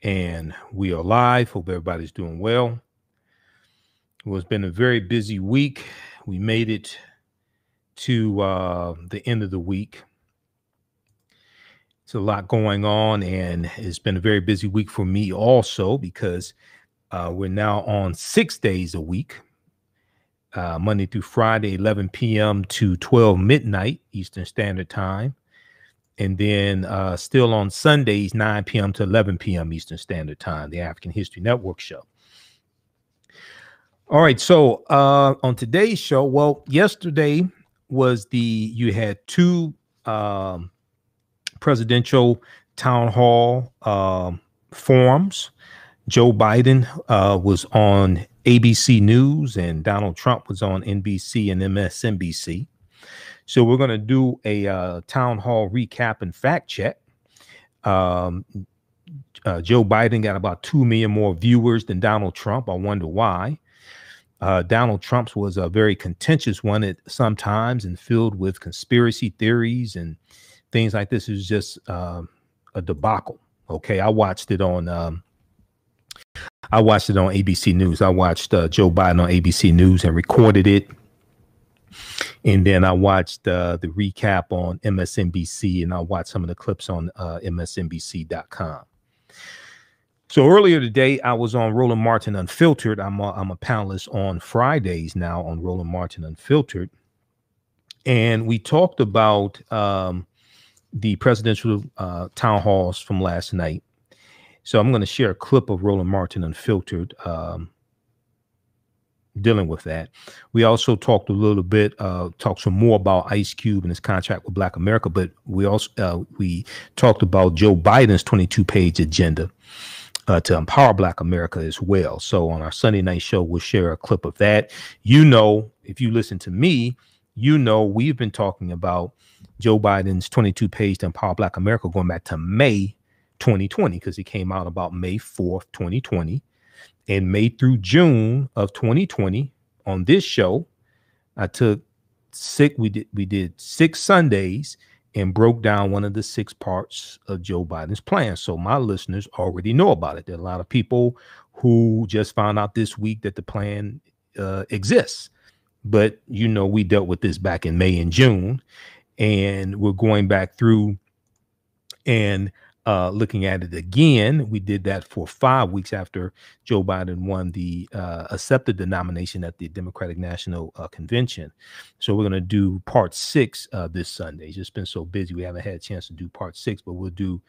And we are live. Hope everybody's doing well. Well, it's been a very busy week. We made it to the end of the week. It's a lot going on, and it's been a very busy week for me also because we're now on 6 days a week, Monday through Friday, 11 p.m. to 12 midnight Eastern Standard Time. And then still on Sundays, 9 p.m. to 11 p.m. Eastern Standard Time, the African History Network show. All right. So on today's show, well, yesterday was you had two presidential town hall forums. Joe Biden was on ABC News and Donald Trump was on NBC and MSNBC. So we're going to do a town hall recap and fact check. Joe Biden got about 2 million more viewers than Donald Trump. I wonder why. Donald Trump's was a very contentious one at sometimes and filled with conspiracy theories and things like this. Is just a debacle. Okay, I watched it on ABC News. I watched Joe Biden on ABC News and recorded it. And then I watched the recap on MSNBC, and I watched some of the clips on MSNBC.com. So earlier today, I was on Roland Martin Unfiltered. I'm a panelist on Fridays now on Roland Martin Unfiltered. And we talked about the presidential town halls from last night. So I'm going to share a clip of Roland Martin Unfiltered dealing with that. We also talked a little bit, talked some more about Ice Cube and his contract with Black America, but we also we talked about Joe Biden's 22-page agenda to empower Black America as well. So on our Sunday night show, we'll share a clip of that. You know, if you listen to me, you know we've been talking about Joe Biden's 22-page to empower Black America going back to May 2020, because it came out about May 4th, 2020. And May through June of 2020, on this show, I took we did 6 Sundays and broke down one of the 6 parts of Joe Biden's plan. So my listeners already know about it. There are a lot of people who just found out this week that the plan exists. But, you know, we dealt with this back in May and June, and we're going back through and looking at it again. We did that for 5 weeks after Joe Biden won accepted the nomination at the Democratic National Convention. So we're going to do part 6 this Sunday. It's just been so busy. We haven't had a chance to do part 6, but we'll do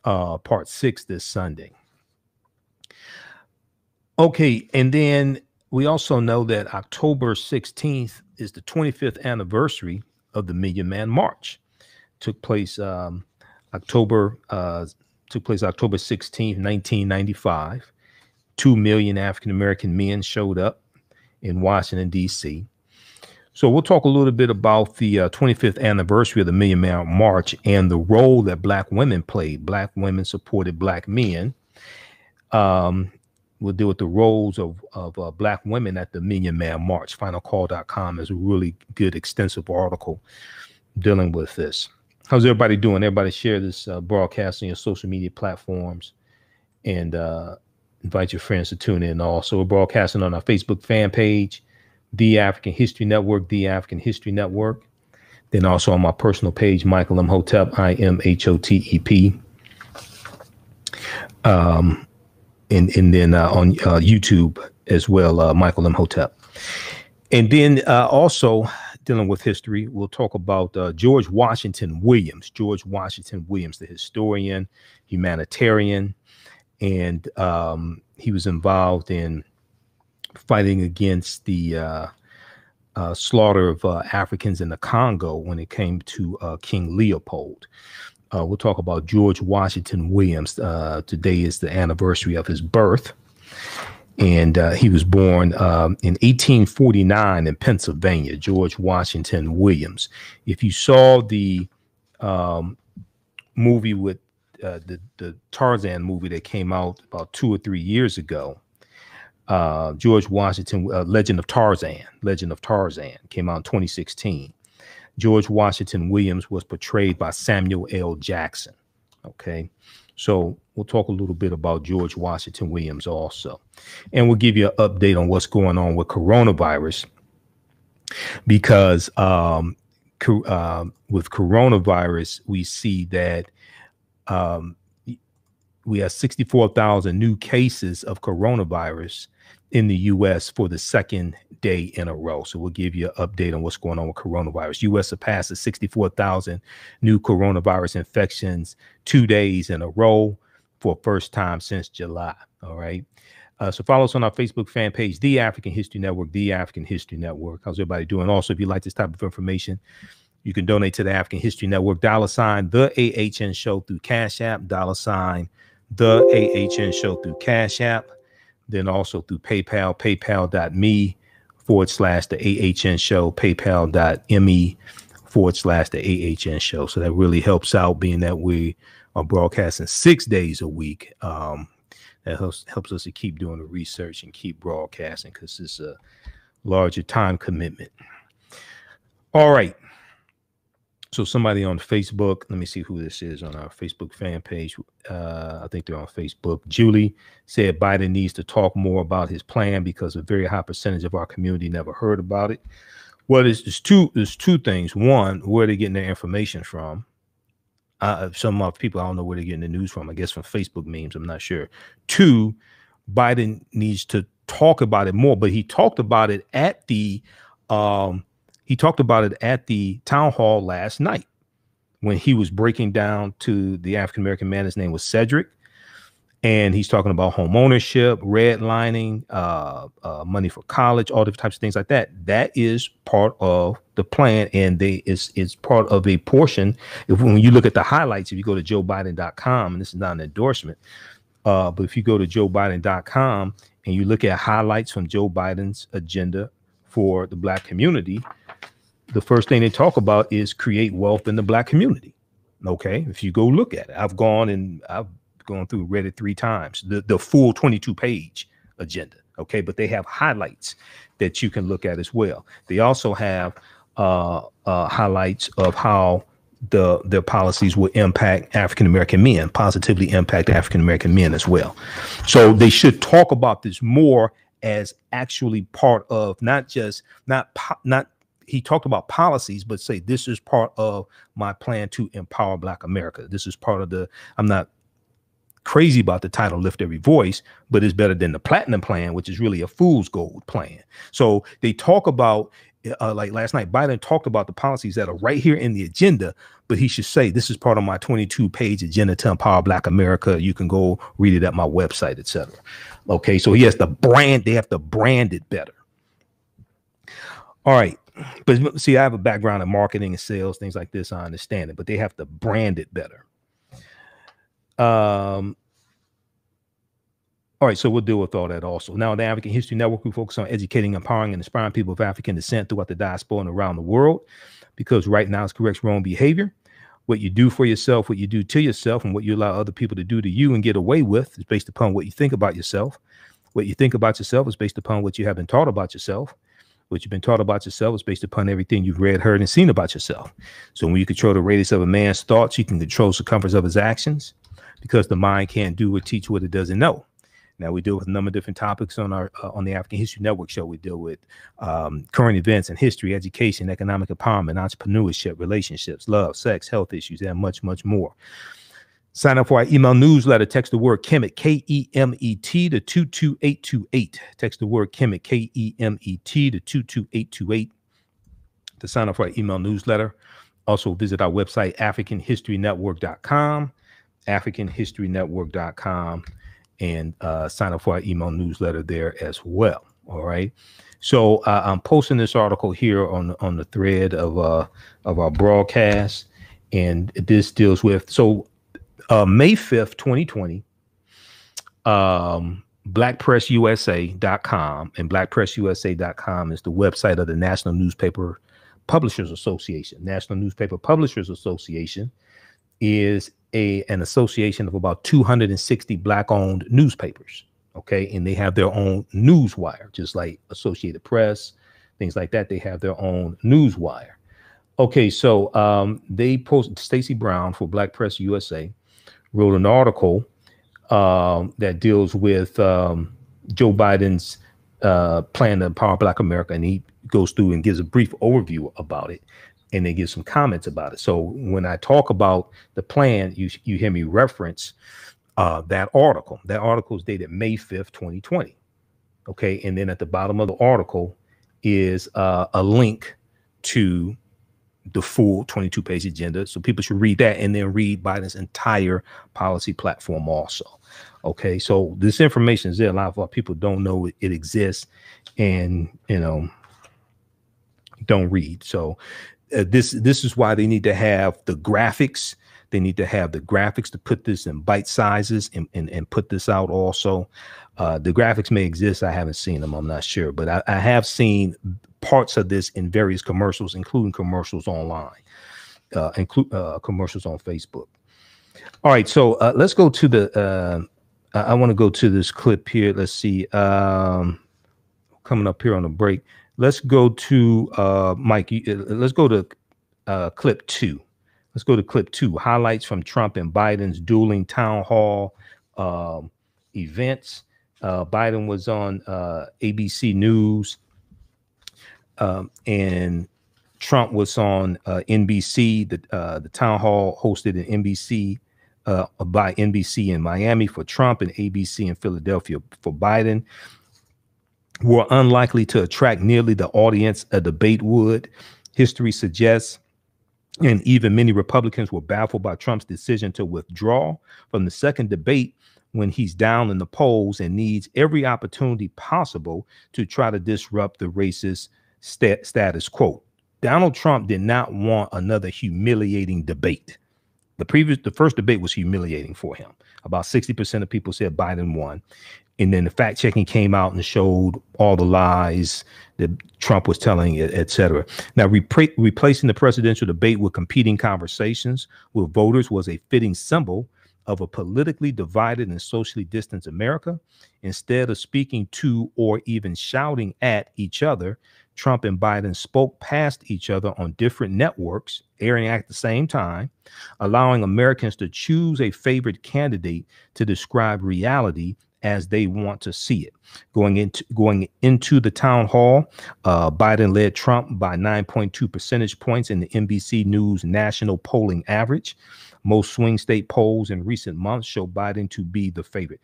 part 6 this Sunday. Okay. And then we also know that October 16th is the 25th anniversary of the Million Man March. Took place October 16th, 1995. 2 million African-American men showed up in Washington, D.C. So we'll talk a little bit about the 25th anniversary of the Million Man March and the role that Black women played. Black women supported Black men. We'll deal with the roles of Black women at the Million Man March. Finalcall.com is a really good, extensive article dealing with this. How's everybody doing? Everybody share this broadcast on your social media platforms and invite your friends to tune in. Also, we're broadcasting on our Facebook fan page, The African History Network, The African History Network. Then also on my personal page, Michael M. Hotep, IMHOTEP. And then on YouTube as well, Michael M. Hotep. And then also dealing with history, we'll talk about George Washington Williams. George Washington Williams, the historian, humanitarian, and he was involved in fighting against the slaughter of Africans in the Congo when it came to King Leopold. We'll talk about George Washington Williams. Today is the anniversary of his birth. And he was born in 1849 in Pennsylvania, George Washington Williams. If you saw the movie with the Tarzan movie that came out about 2 or 3 years ago, George Washington, Legend of Tarzan came out in 2016. George Washington Williams was portrayed by Samuel L. Jackson. Okay. So we'll talk a little bit about George Washington Williams also. And we'll give you an update on what's going on with coronavirus, because with coronavirus, we see that um, we have 64,000 new cases of coronavirus in the U.S. for the second day in a row. So we'll give you an update on what's going on with coronavirus. U.S. surpasses 64,000 new coronavirus infections 2 days in a row for first time since July. All right. So follow us on our Facebook fan page, The African History Network, The African History Network. How's everybody doing? Also, if you like this type of information, you can donate to the African History Network, $ the AHN Show through Cash App, $ the AHN Show through Cash App, then also through PayPal, paypal.me /the AHN Show, paypal.me /the AHN Show. So that really helps out, being that we are broadcasting 6 days a week. That helps us to keep doing the research and keep broadcasting, because it's a larger time commitment. All right. So somebody on Facebook, let me see who this is on our Facebook fan page. I think they're on Facebook. Julie said Biden needs to talk more about his plan because a very high percentage of our community never heard about it. Well, there's two things. One, where they're getting their information from. Some of people, I don't know where they're getting the news from. I guess from Facebook memes. I'm not sure. Two, Biden needs to talk about it more, but he talked about it at the town hall last night when he was breaking down to the African-American man. His name was Cedric. And he's talking about home ownership, redlining, money for college, all different types of things like that. That is part of the plan, and it's part of a portion. When you look at the highlights, if you go to joebiden.com, and this is not an endorsement, but if you go to joebiden.com and you look at highlights from Joe Biden's agenda for the Black community, the first thing they talk about is create wealth in the Black community. Okay, if you go look at it, I've gone through, read it 3 times, the full 22-page agenda. Okay, but they have highlights that you can look at as well. They also have highlights of how their policies will impact African-American men, positively impact African-American men as well. So they should talk about this more as actually part of not he talked about policies, but say this is part of my plan to empower Black America. This is part of I'm not crazy about the title Lift Every Voice, but it's better than the Platinum Plan, which is really a fool's gold plan. So they talk about, like last night, Biden talked about the policies that are right here in the agenda, but he should say, this is part of my 22-page agenda to empower Black America. You can go read it at my website, etc. Okay, so he has to brand, they have to brand it better. All right. But see, I have a background in marketing and sales, things like this. I understand it, but they have to brand it better. All right, so we'll deal with all that also. Now, the African History Network, we focus on educating, empowering, and inspiring people of African descent throughout the diaspora and around the world, because right now it's corrects wrong behavior. What you do for yourself, what you do to yourself, and what you allow other people to do to you and get away with is based upon what you think about yourself. What you think about yourself is based upon what you have been taught about yourself. What you've been taught about yourself is based upon everything you've read, heard, and seen about yourself. So when you control the radius of a man's thoughts, you can control the circumference of his actions, because the mind can't do or teach what it doesn't know. Now, we deal with a number of different topics on the African History Network show. We deal with current events and history, education, economic empowerment, entrepreneurship, relationships, love, sex, health issues, and much, much more. Sign up for our email newsletter. Text the word Kemet, K-E-M-E-T, to 22828. Text the word Kemet, K-E-M-E-T, to 22828 to sign up for our email newsletter. Also visit our website, AfricanHistoryNetwork.com, AfricanHistoryNetwork.com, and sign up for our email newsletter there as well. All right. So I'm posting this article here on the thread of our broadcast, and this deals with May 5th, 2020, blackpressusa.com, and blackpressusa.com is the website of the National Newspaper Publishers Association. National Newspaper Publishers Association is an association of about 260 Black-owned newspapers. Okay, and they have their own news wire, just like Associated Press, things like that. They have their own news wire. Okay, so they posted, Stacey Brown for Black Press USA wrote an article that deals with Joe Biden's plan to empower Black America, and he goes through and gives a brief overview about it, and then gives some comments about it. So when I talk about the plan, you hear me reference that article. That article is dated May 5th, 2020. Okay, and then at the bottom of the article is a link to the full 22-page agenda. So people should read that and then read Biden's entire policy platform also. Okay, so this information is there. A lot of our people don't know it exists and, you know, don't read. So this is why they need to have the graphics. They need to have the graphics to put this in bite sizes and put this out also. The graphics may exist. I haven't seen them. I'm not sure, but I have seen parts of this in various commercials, including commercials online, commercials on Facebook. All right. So let's go to the, I want to go to this clip here. Let's see, coming up here on the break. Let's go to Mike. Let's go to clip 2. Let's go to clip 2. Highlights from Trump and Biden's dueling town hall events. Biden was on ABC News, and Trump was on NBC. The town hall hosted in NBC by NBC in Miami for Trump and ABC in Philadelphia for Biden were unlikely to attract nearly the audience a debate would. History suggests, and even many Republicans were baffled by Trump's decision to withdraw from the second debate when he's down in the polls and needs every opportunity possible to try to disrupt the racist status quo. Donald Trump did not want another humiliating debate. The first debate was humiliating for him. About 60% of people said Biden won. And then the fact checking came out and showed all the lies that Trump was telling, et cetera. Now, replacing the presidential debate with competing conversations with voters was a fitting symbol of a politically divided and socially distanced America. Instead of speaking to or even shouting at each other, Trump and Biden spoke past each other on different networks, airing at the same time, allowing Americans to choose a favorite candidate to describe reality as they want to see it. Going into the town hall, Biden led Trump by 9.2 percentage points in the NBC News national polling average. Most swing state polls in recent months show Biden to be the favorite.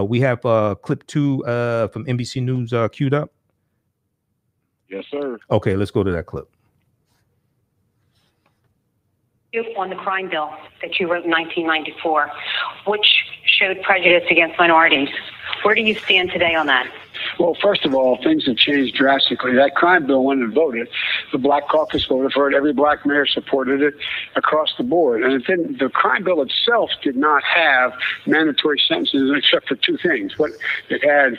We have clip 2 from NBC News queued up. Yes, sir. Okay, let's go to that clip. On the crime bill that you wrote in 1994, which showed prejudice against minorities. Where do you stand today on that? Well, first of all, things have changed drastically. That crime bill went and voted. The Black Caucus voted for it. Every black mayor supported it across the board. And the crime bill itself did not have mandatory sentences except for 2 things. It had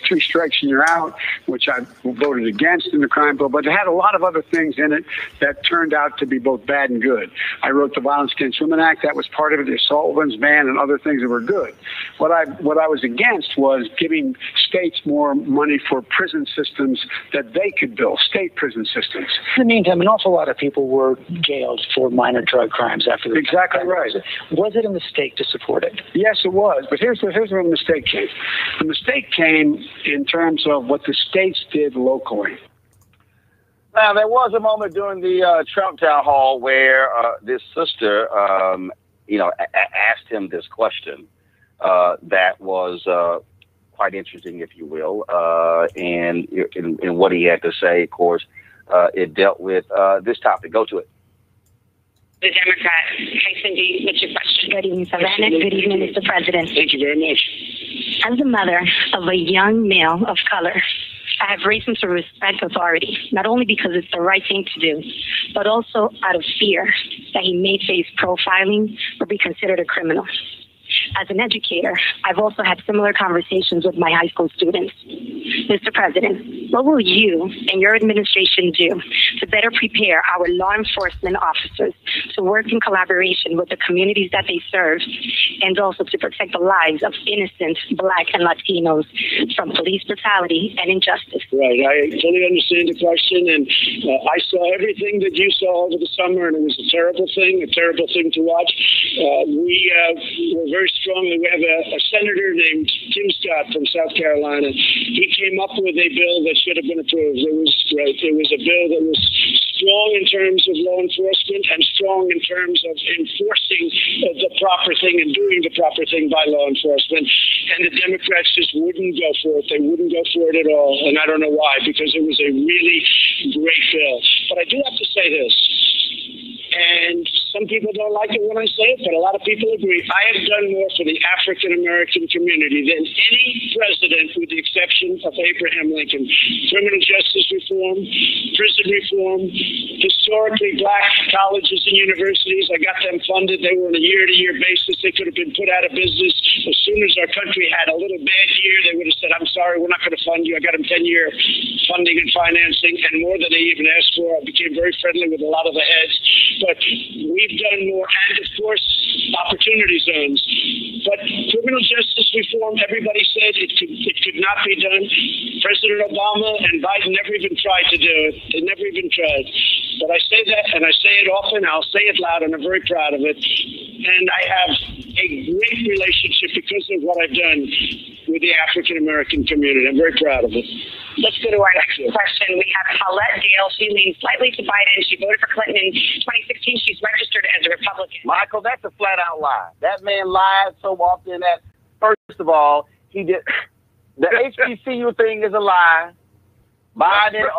3 strikes and you're out, which I voted against in the crime bill. But it had a lot of other things in it that turned out to be both bad and good. I wrote the Violence Against Women Act. That was part of it. The assault weapons ban and other things that were good. What I was against was giving states more money for prison systems that they could build, state prison systems. In the meantime, an awful lot of people were jailed for minor drug crimes after the Exactly right. Was it a mistake to support it? Yes, it was. But here's where the mistake came. The mistake came in terms of what the states did locally. Now, there was a moment during the Trump town hall where this sister, asked him this question that was quite interesting, if you will, and in what he had to say. Of course, it dealt with this topic. Go to it. The Democrat. Hi, Cindy. What's your question? Good evening, Savannah. Good evening, Mr. President. Thank you very much. As a mother of a young male of color, I have reason to respect authority, not only because it's the right thing to do, but also out of fear that he may face profiling or be considered a criminal. As an educator, I've also had similar conversations with my high school students. Mr. President, what will you and your administration do to better prepare our law enforcement officers to work in collaboration with the communities that they serve, and also to protect the lives of innocent Black and Latinos from police brutality and injustice? Right. I fully understand the question, and I saw everything that you saw over the summer, and it was a terrible thing to watch. We were very strongly. We have a senator named Tim Scott from South Carolina. He came up with a bill that should have been approved. It was a bill that was strong in terms of law enforcement and strong in terms of enforcing the proper thing and doing the proper thing by law enforcement. And the Democrats just wouldn't go for it. They wouldn't go for it at all. And I don't know why, because it was a really great bill. But I do have to say this. And some people don't like it when I say it, but a lot of people agree. I have done more for the African-American community than any president, with the exception of Abraham Lincoln. Criminal justice reform, prison reform, historically black colleges and universities. I got them funded. They were on a year-to-year basis. They could have been put out of business. As soon as our country had a little bad year, they would have said, I'm sorry, we're not going to fund you. I got them 10-year funding and financing, and more than they even asked for. I became very friendly with a lot of the heads. But we've done more, and of course, opportunity zones. But criminal justice reform, everybody said it could not be done. President Obama and Biden never even tried to do it. They never even tried. But I say that, and I say it often. I'll say it loud, and I'm very proud of it. And I have a great relationship because of what I've done with the African-American community. I'm very proud of it. Let's go to our next question. We have Paulette Dale. She leans slightly to Biden. She voted for Clinton in 2016. She's registered as a Republican. Michael, that's a flat-out lie. That man lied so often that, first of all, he did. The HBCU thing is a lie. Biden and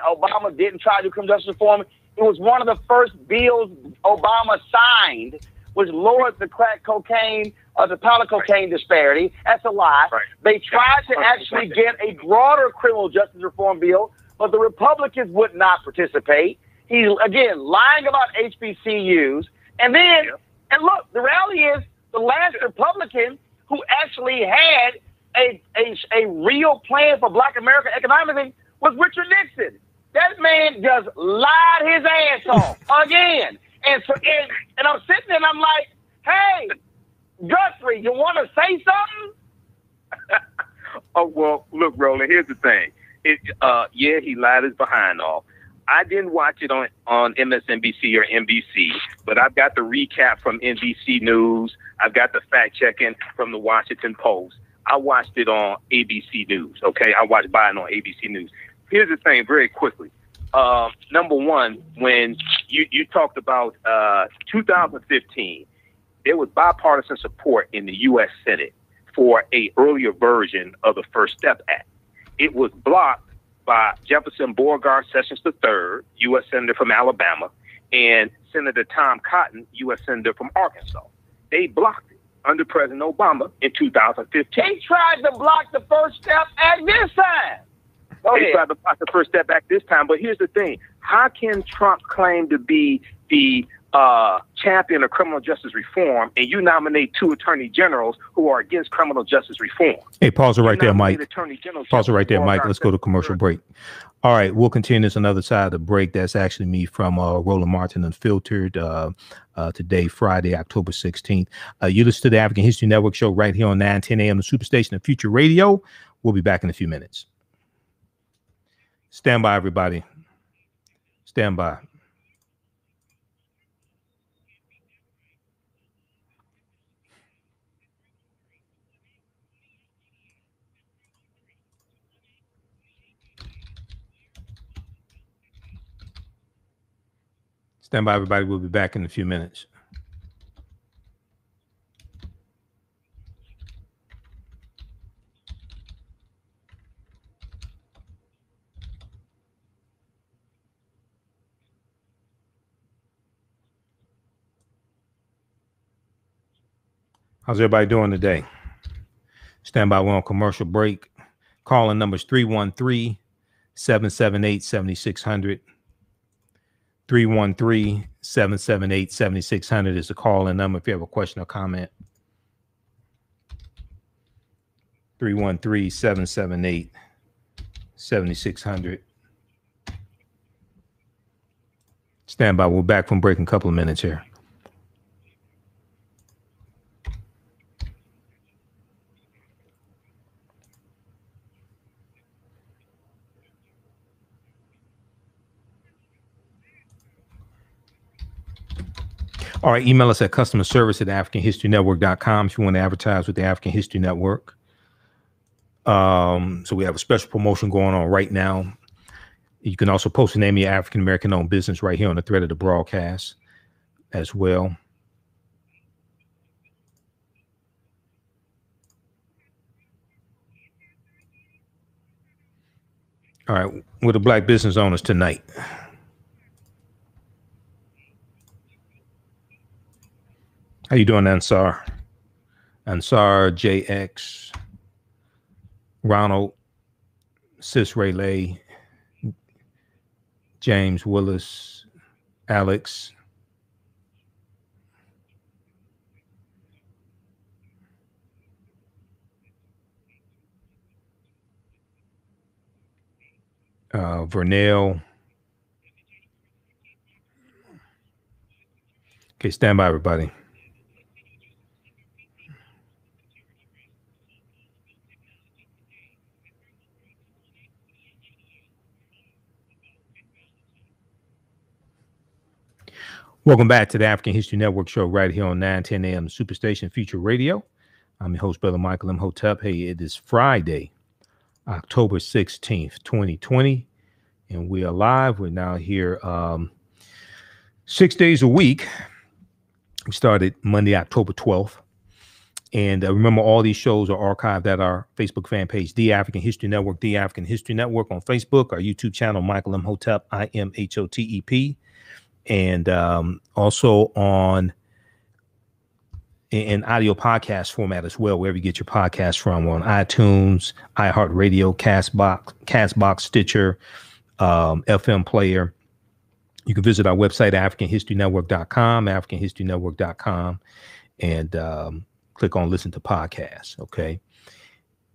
Obama didn't try to do criminal justice reform. It was one of the first bills Obama signed, which lowered the crack cocaine or the powder cocaine disparity. That's a lie. Right. They tried to actually get a broader criminal justice reform bill, but the Republicans would not participate. He's, again, lying about HBCUs. And then, and look, the reality is the last Republican who actually had a real plan for Black America economically was Richard Nixon. That man just lied his ass off again. And so, and I'm sitting there and I'm like, hey, Guthrie, you want to say something? Oh, well, look, Roland, here's the thing. Yeah, he lied his behind off. I didn't watch it on MSNBC or NBC, but I've got the recap from NBC News. I've got the fact checking from the Washington Post. I watched it on ABC News, okay? I watched Biden on ABC News. Here's the thing, very quickly. Number one, when you talked about 2015, there was bipartisan support in the U.S. Senate for a earlier version of the First Step Act. It was blocked by Jefferson Beauregard Sessions III, U.S. Senator from Alabama, and Senator Tom Cotton, U.S. Senator from Arkansas. They blocked it under President Obama in 2015. They tried to block the First Step Act this time. They tried to block the First Step Act this time, but here's the thing. How can Trump claim to be the champion of criminal justice reform, and you nominate two attorney generals who are against criminal justice reform? Hey, pause it right there, Mike. Pause it right there, Mike. Let's go to commercial break. All right, we'll continue this another side of the break. That's actually me from Roland Martin Unfiltered today, Friday, October 16th. You listen to the African History Network show right here on 9:10 a.m. the Superstation of Future Radio. We'll be back in a few minutes. Stand by, everybody. Stand by. Stand by, everybody. We'll be back in a few minutes. How's everybody doing today? Stand by. We're on commercial break. Calling numbers 313-778-7600. 313-778-7600 is the call-in number if you have a question or comment. 313-778-7600. Stand by. We're back from break in a couple of minutes here. All right, email us at customerservice@AfricanHistoryNetwork.com if you want to advertise with the African History Network. So we have a special promotion going on right now. You can also post the name of your African American owned business right here on the thread of the broadcast as well. All right, we're the Black business owners tonight. How you doing, Ansar? Ansar, JX, Ronald, Sis Rayleigh, James Willis, Alex. Vernell. Okay, stand by, everybody. Welcome back to the African History Network show right here on 910 AM Superstation Future Radio. I'm your host, Brother Michael Imhotep. Hey, it is Friday, October 16th, 2020, and we are live. We're now here 6 days a week. We started Monday, October 12th. And remember, all these shows are archived at our Facebook fan page, The African History Network, The African History Network on Facebook, our YouTube channel, Michael Imhotep, IMHOTEP. And also in audio podcast format as well, wherever you get your podcast from, on iTunes, iHeartRadio, Castbox, Stitcher, FM Player. You can visit our website, AfricanHistoryNetwork.com, AfricanHistoryNetwork.com, and click on Listen to Podcasts, okay?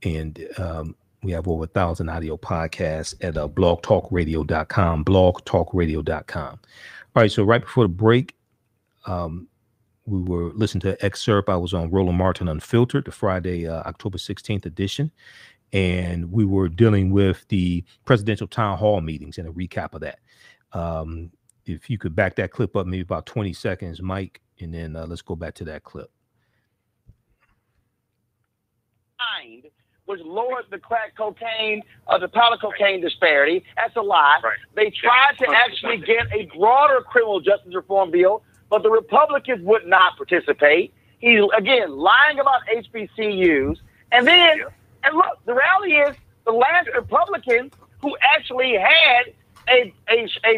And we have over 1,000 audio podcasts at blogtalkradio.com, blogtalkradio.com. All right, so right before the break, we were listening to an excerpt. I was on Roland Martin Unfiltered, the Friday, October 16th edition, and we were dealing with the presidential town hall meetings and a recap of that. If you could back that clip up maybe about 20 seconds, Mike, and then let's go back to that clip. Which lowered the crack cocaine, the powder cocaine disparity. That's a lie. Right. They tried to actually get a broader criminal justice reform bill, but the Republicans would not participate. He's, again, lying about HBCUs. And then, and look, the reality is the last Republican who actually had a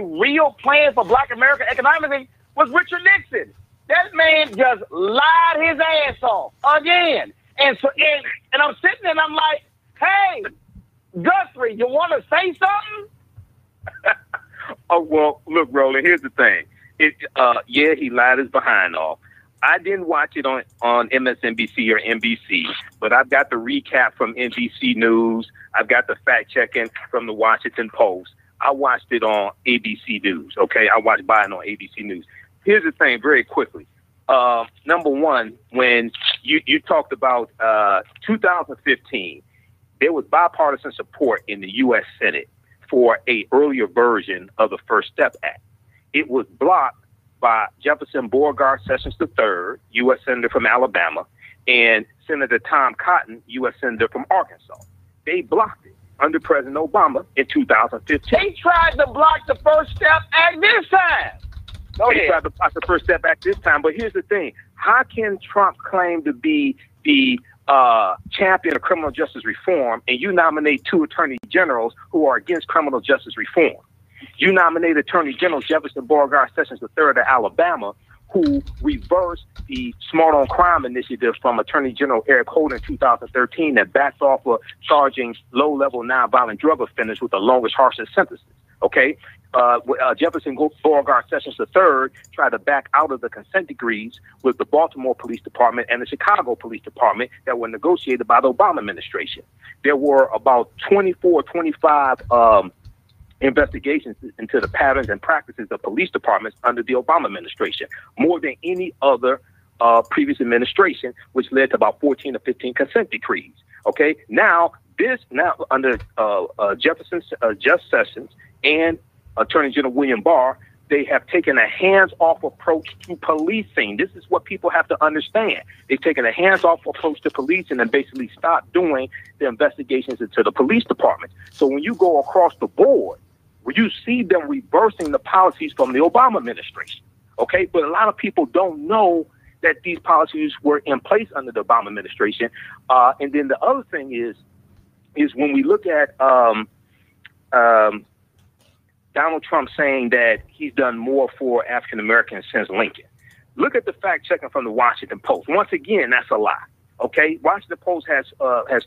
real plan for Black America economically was Richard Nixon. That man just lied his ass off again. And so, and I'm sitting there and I'm like, hey, Guthrie, you want to say something? Oh, well, look, Roland, here's the thing. Yeah, he lied his behind off. I didn't watch it on MSNBC or NBC, but I've got the recap from NBC News. I've got the fact checking from the Washington Post. I watched it on ABC News, okay? I watched Biden on ABC News. Here's the thing, very quickly. Number one, when you talked about 2015, there was bipartisan support in the U.S. Senate for an earlier version of the First Step Act. It was blocked by Jefferson Beauregard Sessions III, U.S. Senator from Alabama, and Senator Tom Cotton, U.S. Senator from Arkansas. They blocked it under President Obama in 2015. They tried to block the First Step Act this time. They tried to block the First Step Act this time, but here's the thing. How can Trump claim to be the champion of criminal justice reform, and you nominate two attorney generals who are against criminal justice reform? You nominate Attorney General Jefferson Beauregard Sessions III of Alabama, who reversed the Smart on Crime initiative from Attorney General Eric Holder in 2013 that backed off of charging low-level nonviolent drug offenders with the longest, harshest sentences. Okay? Jefferson Beauregard Sessions III tried to back out of the consent decrees with the Baltimore Police Department and the Chicago Police Department that were negotiated by the Obama administration. There were about 25 investigations into the patterns and practices of police departments under the Obama administration, more than any other previous administration, which led to about 14 or 15 consent decrees. Okay, now under Jeff Sessions and Attorney General William Barr, they have taken a hands-off approach to policing. This is what people have to understand. They've taken a hands-off approach to policing and basically stopped doing the investigations into the police department. So when you go across the board, where you see them reversing the policies from the Obama administration, okay? But a lot of people don't know that these policies were in place under the Obama administration. And then the other thing is when we look at Donald Trump saying that he's done more for African Americans since Lincoln. Look at the fact checking from the Washington Post. Once again, that's a lie. Okay, Washington Post has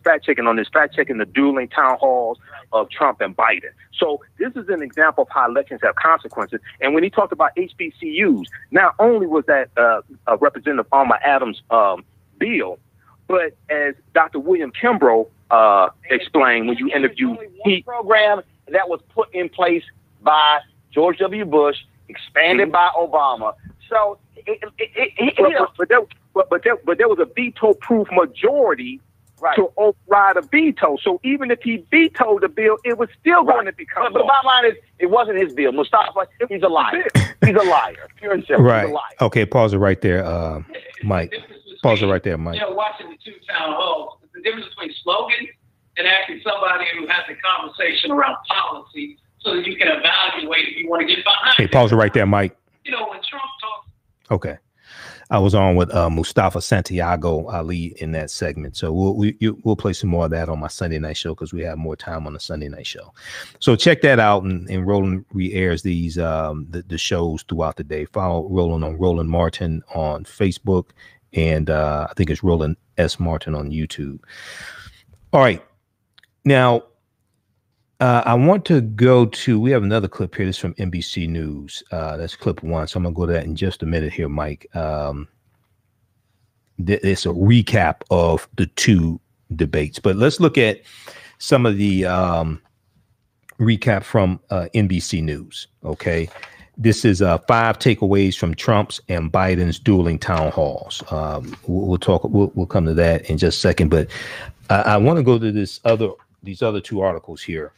fact checking on this, fact checking the dueling town halls of Trump and Biden. So this is an example of how elections have consequences. And when he talked about HBCUs, not only was that Representative Alma Adams' bill, but as Dr. William Kimbrough explained when you interviewed, he program that was put in place by George W. Bush, expanded by Obama. So, but there was a veto-proof majority to override a veto. So even if he vetoed the bill, it was still going to become. But the bottom line is, it wasn't his bill. Mustafa, he's a liar. He's a liar. Pure and simple. Right. He's a liar. Okay. Pause it right there, Mike. Pause it right there, Mike. You know, watching the two town halls, the difference between slogans and actually somebody who has a conversation around policy, so that you can evaluate if you want to get behind. Okay. Pause it right there, Mike. You know, when Trump talks. Okay. I was on with Mustafa Santiago Ali in that segment. So we'll play some more of that on my Sunday night show because we have more time on the Sunday night show. So check that out. And Roland re-airs these the shows throughout the day. Follow Roland on Roland Martin on Facebook. And I think it's Roland S. Martin on YouTube. All right. Now, I want to go to, we have another clip here. This is from NBC News. That's clip 1. So I'm going to go to that in just a minute here, Mike. It's a recap of the two debates. But let's look at some of the recap from NBC News. Okay. This is 5 takeaways from Trump's and Biden's dueling town halls. We'll come to that in just a second. But I want to go to these other 2 articles here.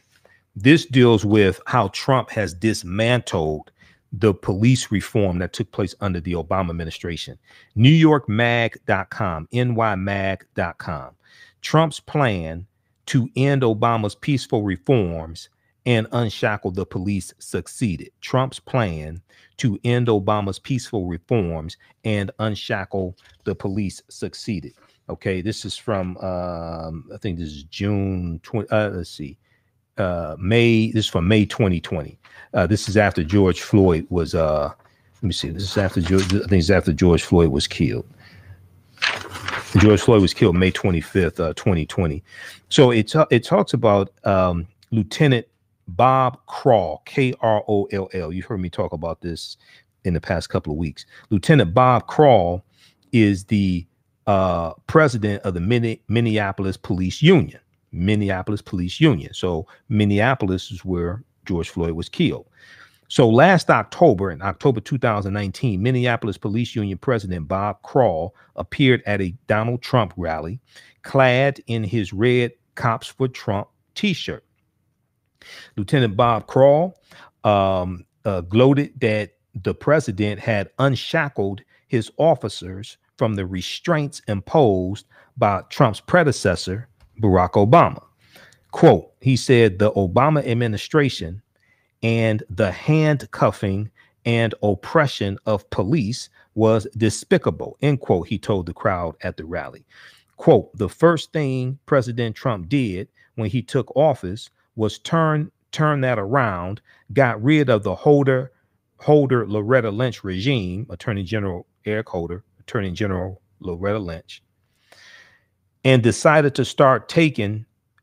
This deals with how Trump has dismantled the police reform that took place under the Obama administration. NewYorkMag.com, NYMag.com. Trump's plan to end Obama's peaceful reforms and unshackle the police succeeded. Trump's plan to end Obama's peaceful reforms and unshackle the police succeeded. Okay, this is from, I think this is June 20, let's see. This is from May 2020. This is after George Floyd was let me see. This is after George Floyd was killed. George Floyd was killed May 25th, 2020. So it talks about Lieutenant Bob Kroll, Kroll. You've heard me talk about this in the past couple of weeks. Lieutenant Bob Kroll is the president of the Minneapolis Police Union. So Minneapolis is where George Floyd was killed. So last October, in October 2019, Minneapolis Police Union President Bob Kroll appeared at a Donald Trump rally, clad in his red Cops for Trump t-shirt. Lieutenant Bob Kroll gloated that the president had unshackled his officers from the restraints imposed by Trump's predecessor, Barack Obama. Quote, he said the Obama administration and the handcuffing and oppression of police was despicable, end quote, he told the crowd at the rally. Quote, the first thing President Trump did when he took office was turn that around, got rid of the Holder Loretta Lynch regime, Attorney General Eric Holder, Attorney General Loretta Lynch, and decided to start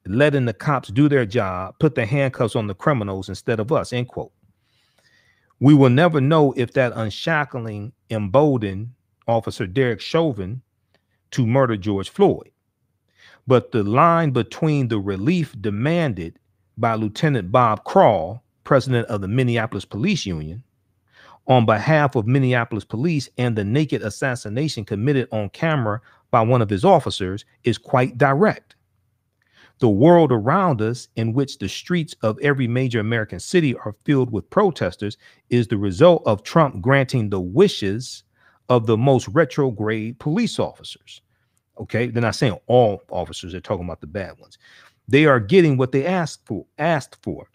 letting the cops do their job, put the handcuffs on the criminals instead of us, end quote. We will never know if that unshackling emboldened Officer Derek Chauvin to murder George Floyd. But the line between the relief demanded by Lieutenant Bob Kroll, president of the Minneapolis Police Union, on behalf of Minneapolis police and the naked assassination committed on camera by one of his officers is quite direct. The world around us, in which the streets of every major American city are filled with protesters, is the result of Trump granting the wishes of the most retrograde police officers. Okay, they're not saying all officers, they're talking about the bad ones. They are getting what they asked for.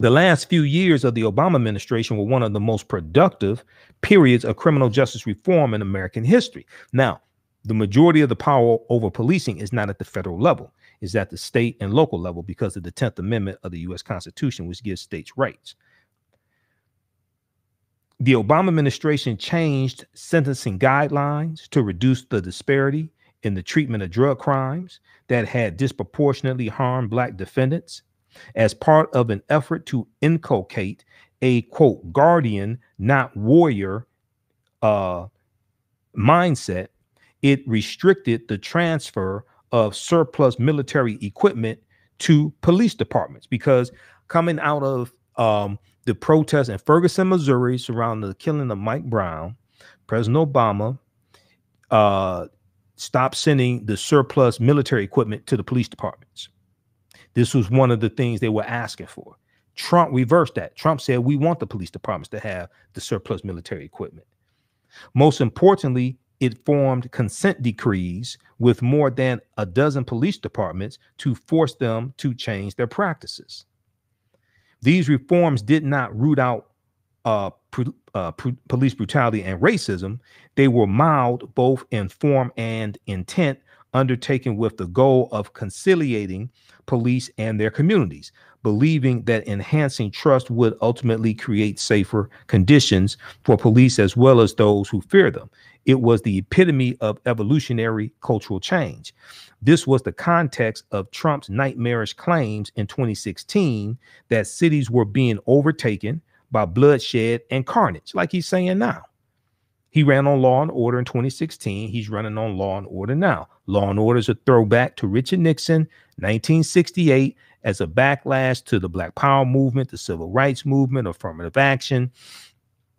The last few years of the Obama administration were one of the most productive periods of criminal justice reform in American history. Now, the majority of the power over policing is not at the federal level, it's at the state and local level because of the 10th Amendment of the U.S. Constitution, which gives states rights. The Obama administration changed sentencing guidelines to reduce the disparity in the treatment of drug crimes that had disproportionately harmed Black defendants. As part of an effort to inculcate a, quote, guardian, not warrior mindset, it restricted the transfer of surplus military equipment to police departments, because coming out of the protests in Ferguson, Missouri, surrounding the killing of Mike Brown, President Obama stopped sending the surplus military equipment to the police departments. This was one of the things they were asking for. Trump reversed that. Trump said, we want the police departments to have the surplus military equipment. Most importantly, it formed consent decrees with more than a dozen police departments to force them to change their practices. These reforms did not root out police brutality and racism. They were mild both in form and intent, undertaken with the goal of conciliating police and their communities, believing that enhancing trust would ultimately create safer conditions for police as well as those who fear them. It was the epitome of evolutionary cultural change. This was the context of Trump's nightmarish claims in 2016 that cities were being overtaken by bloodshed and carnage, like he's saying now. He ran on Law and Order in 2016. He's running on Law and Order now. Law and Order is a throwback to Richard Nixon, 1968, as a backlash to the Black Power movement, the Civil Rights movement, affirmative action,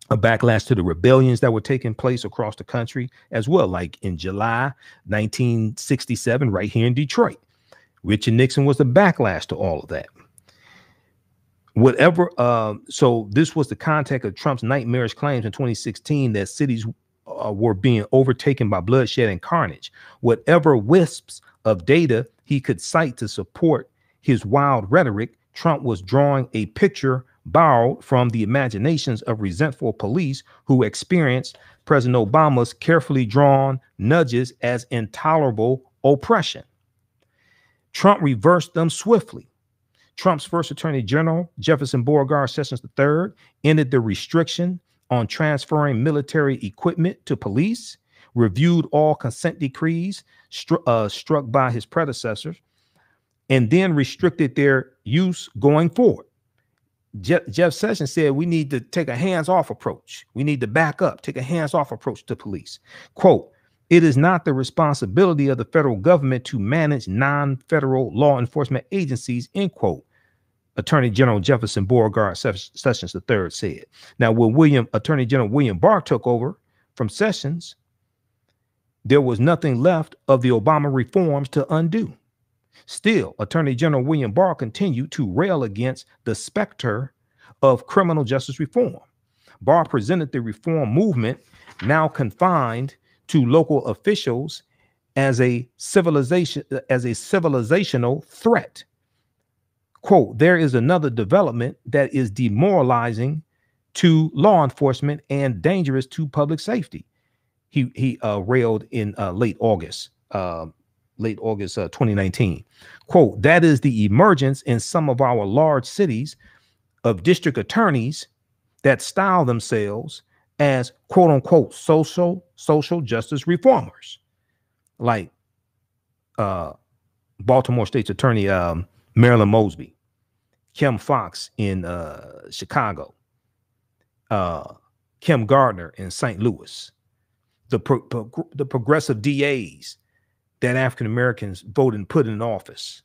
a backlash to the rebellions that were taking place across the country as well, like in July 1967, right here in Detroit. Richard Nixon was the backlash to all of that. So this was the context of Trump's nightmarish claims in 2016 that cities were being overtaken by bloodshed and carnage. Whatever wisps of data he could cite to support his wild rhetoric, Trump was drawing a picture borrowed from the imaginations of resentful police who experienced President Obama's carefully drawn nudges as intolerable oppression. Trump reversed them swiftly. Trump's first Attorney General, Jefferson Beauregard Sessions III, ended the restriction on transferring military equipment to police, reviewed all consent decrees struck by his predecessors, and then restricted their use going forward. Jeff Sessions said we need to take a hands-off approach. We need to back up, take a hands-off approach to police. Quote, it is not the responsibility of the federal government to manage non-federal law enforcement agencies, end quote. Attorney General Jefferson Beauregard Sessions III said. Now, when Attorney General William Barr took over from Sessions, there was nothing left of the Obama reforms to undo. Still, Attorney General William Barr continued to rail against the specter of criminal justice reform. Barr presented the reform movement, now confined to local officials, as a civilizational threat. Quote, there is another development that is demoralizing to law enforcement and dangerous to public safety. He railed in late August 2019. Quote, that is the emergence in some of our large cities of district attorneys that style themselves as quote unquote social justice reformers, like Baltimore State's Attorney Marilyn Mosby, Kim Foxx in Chicago, Kim Gardner in St. Louis, the progressive DAs that African Americans voted and put in office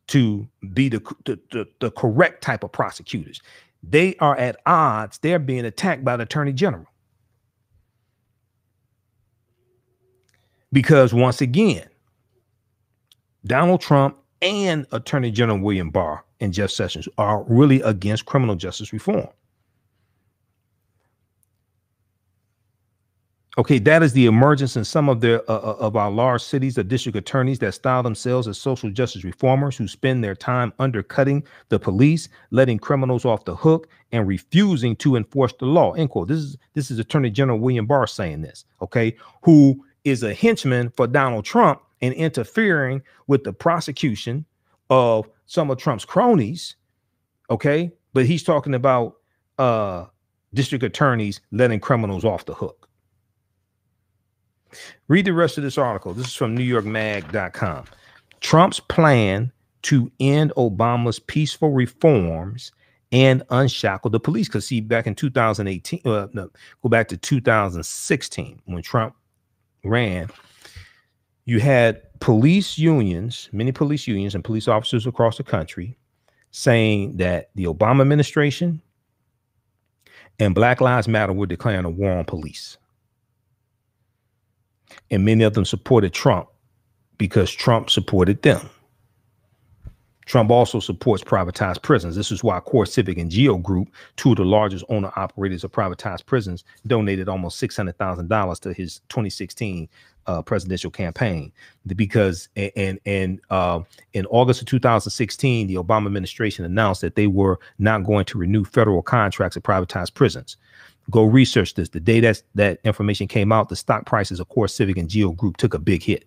to be the correct type of prosecutors. They are at odds. They're being attacked by the Attorney General. Because once again, Donald Trump and Attorney General William Barr and Jeff Sessions are really against criminal justice reform. Okay, that is the emergence in some of their of our large cities of district attorneys that style themselves as social justice reformers who spend their time undercutting the police, letting criminals off the hook, and refusing to enforce the law. End quote. This is Attorney General William Barr saying this. Okay, who is a henchman for Donald Trump and interfering with the prosecution of some of Trump's cronies. Okay, but he's talking about district attorneys letting criminals off the hook. Read the rest of this article. This is from NewYorkMag.com. Trump's plan to end Obama's peaceful reforms and unshackle the police. Because see, back in 2018, go back to 2016 when Trump ran, you had police unions, many police unions and police officers across the country saying that the Obama administration and Black Lives Matter were declaring a war on police. And many of them supported Trump because Trump supported them. Trump also supports privatized prisons. This is why Core Civic and Geo Group, two of the largest owner-operators of privatized prisons, donated almost $600,000 to his 2016 presidential campaign. Because in August of 2016, the Obama administration announced that they were not going to renew federal contracts at privatized prisons. Go research this. The day that information came out, the stock prices of Core Civic and Geo Group took a big hit.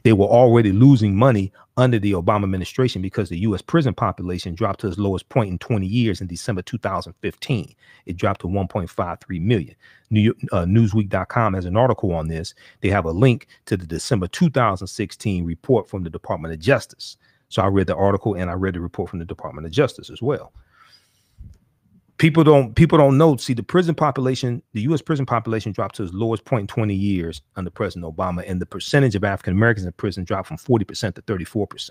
They were already losing money under the Obama administration because the U.S. prison population dropped to its lowest point in 20 years in December 2015. It dropped to 1.53 million. Newsweek.com has an article on this. They have a link to the December 2016 report from the Department of Justice. So I read the article and I read the report from the Department of Justice as well. People don't know. See, the prison population, the U.S. prison population dropped to its lowest point in 20 years under President Obama, and the percentage of African Americans in prison dropped from 40% to 34%.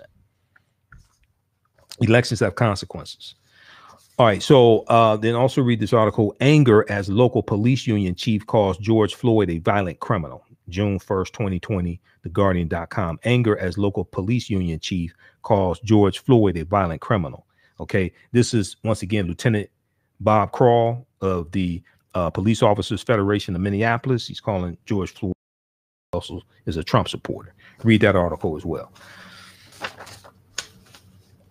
Elections have consequences. All right, so then also read this article. Anger as local police union chief calls George Floyd a violent criminal. June 1st, 2020, TheGuardian.com. Anger as local police union chief calls George Floyd a violent criminal. Okay, this is once again Lieutenant Bob Crawl of the Police Officers Federation of Minneapolis. He's calling George Floyd also is a Trump supporter. Read that article as well.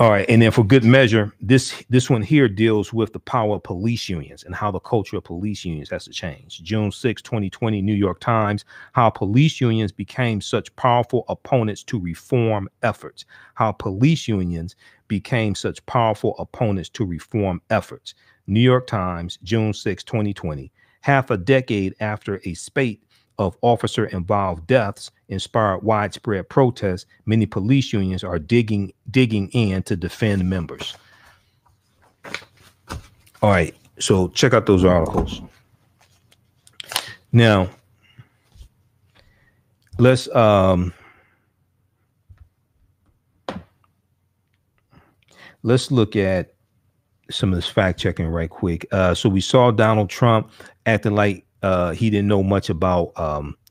All right, and then for good measure, this one here deals with the power of police unions and how the culture of police unions has to change. June 6, 2020, New York Times, how police unions became such powerful opponents to reform efforts. How police unions became such powerful opponents to reform efforts. New York Times, June 6, 2020. Half a decade after a spate of officer-involved deaths inspired widespread protests, many police unions are digging in to defend members. All right, so check out those articles. Now, let's look at some of this fact checking right quick. So we saw Donald Trump acting like he didn't know much about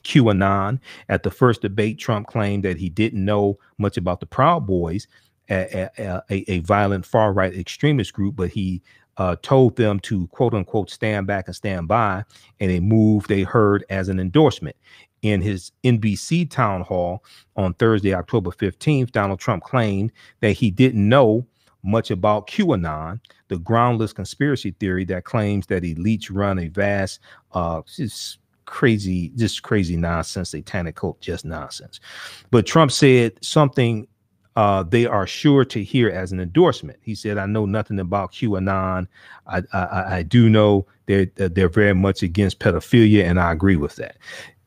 QAnon. At the first debate, Trump claimed that he didn't know much about the Proud Boys, a violent far-right extremist group, but he told them to, quote unquote, stand back and stand by, and a move they heard as an endorsement. In his NBC town hall on Thursday, October 15th, Donald Trump claimed that he didn't know much about QAnon, the groundless conspiracy theory that claims that elites run a vast, just crazy nonsense, satanic cult, just nonsense. But Trump said something they are sure to hear as an endorsement. He said, "I know nothing about QAnon. I do know they're very much against pedophilia, and I agree with that."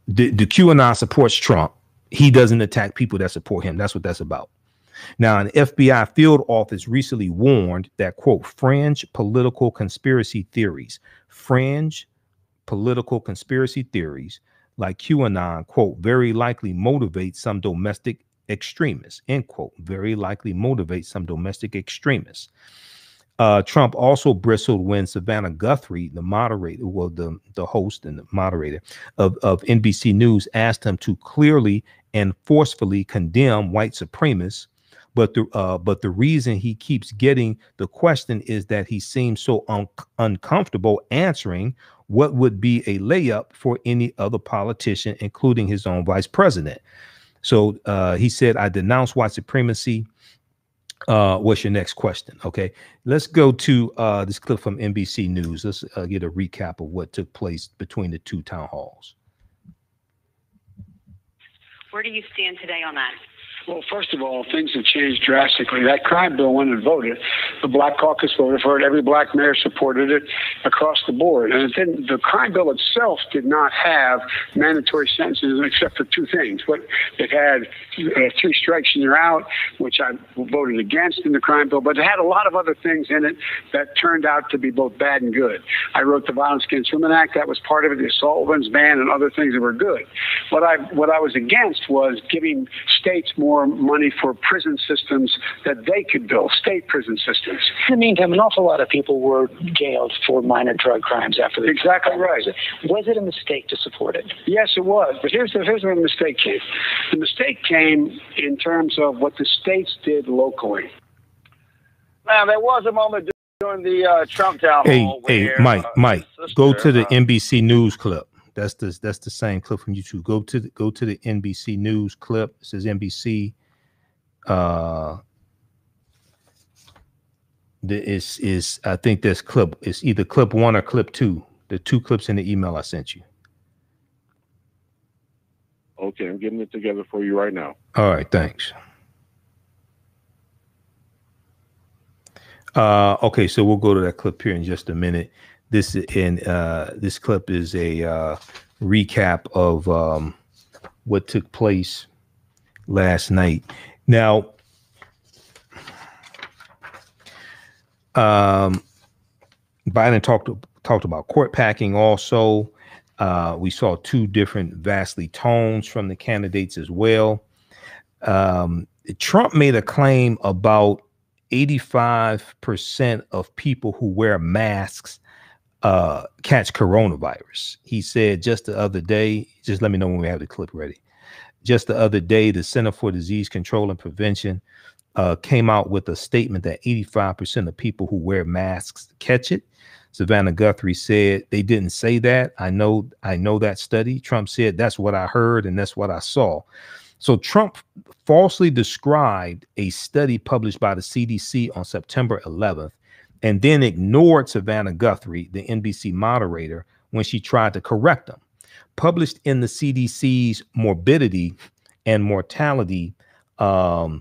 The QAnon supports Trump. He doesn't attack people that support him. That's what that's about. Now, an FBI field office recently warned that, quote, fringe political conspiracy theories like QAnon, quote, very likely motivate some domestic extremists, end quote, very likely motivate some domestic extremists. Trump also bristled when Savannah Guthrie, the moderator, well, the host and the moderator of NBC News, asked him to clearly and forcefully condemn white supremacists, but the reason he keeps getting the question is that he seems so uncomfortable answering what would be a layup for any other politician, including his own vice president. So he said, I denounce white supremacy. What's your next question? Okay, let's go to this clip from NBC News. Let's get a recap of what took place between the two town halls. Where do you stand today on that? Well, first of all, things have changed drastically. That crime bill went and voted. The Black Caucus voted for it. Every black mayor supported it across the board. And the crime bill itself did not have mandatory sentences except for two things. But it had 3 strikes and you're out, which I voted against in the crime bill. But it had a lot of other things in it that turned out to be both bad and good. I wrote the Violence Against Women Act. That was part of it. The assault weapons ban and other things that were good. What I was against was giving states more money for prison systems that they could build, state prison systems. In the meantime, an awful lot of people were jailed for minor drug crimes after the Exactly right. Was it a mistake to support it? Yes, it was. But here's where the mistake came. The mistake came in terms of what the states did locally. Now, there was a moment during the Trump town hall where, Mike, go to the NBC News clip. That's the same clip from YouTube. Go to the NBC News clip. It says NBC. I think this clip is either clip 1 or clip 2. The 2 clips in the email I sent you. Okay, I'm getting it together for you right now. All right, thanks. Okay, so we'll go to that clip here in just a minute. This clip is a recap of what took place last night. Now, Biden talked about court packing. Also, we saw 2 different vastly tones from the candidates as well. Trump made a claim about 85% of people who wear masks catch coronavirus. He said just the other day, just let me know when we have the clip ready. Just the other day, the Center for Disease Control and Prevention came out with a statement that 85% of people who wear masks catch it. Savannah Guthrie said they didn't say that. I know that study. Trump said that's what I heard and that's what I saw. So Trump falsely described a study published by the CDC on September 11th and then ignored Savannah Guthrie, the NBC moderator, when she tried to correct him. Published in the CDC's morbidity and mortality, the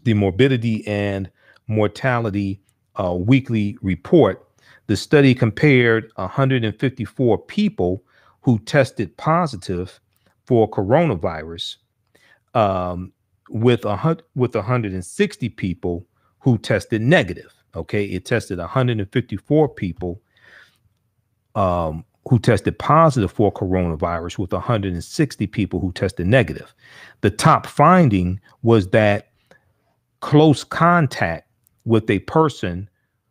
morbidity and mortality weekly report, the study compared 154 people who tested positive for coronavirus with 160 people who tested negative. Okay, it tested 154 people who tested positive for coronavirus with 160 people who tested negative. The top finding was that close contact with a person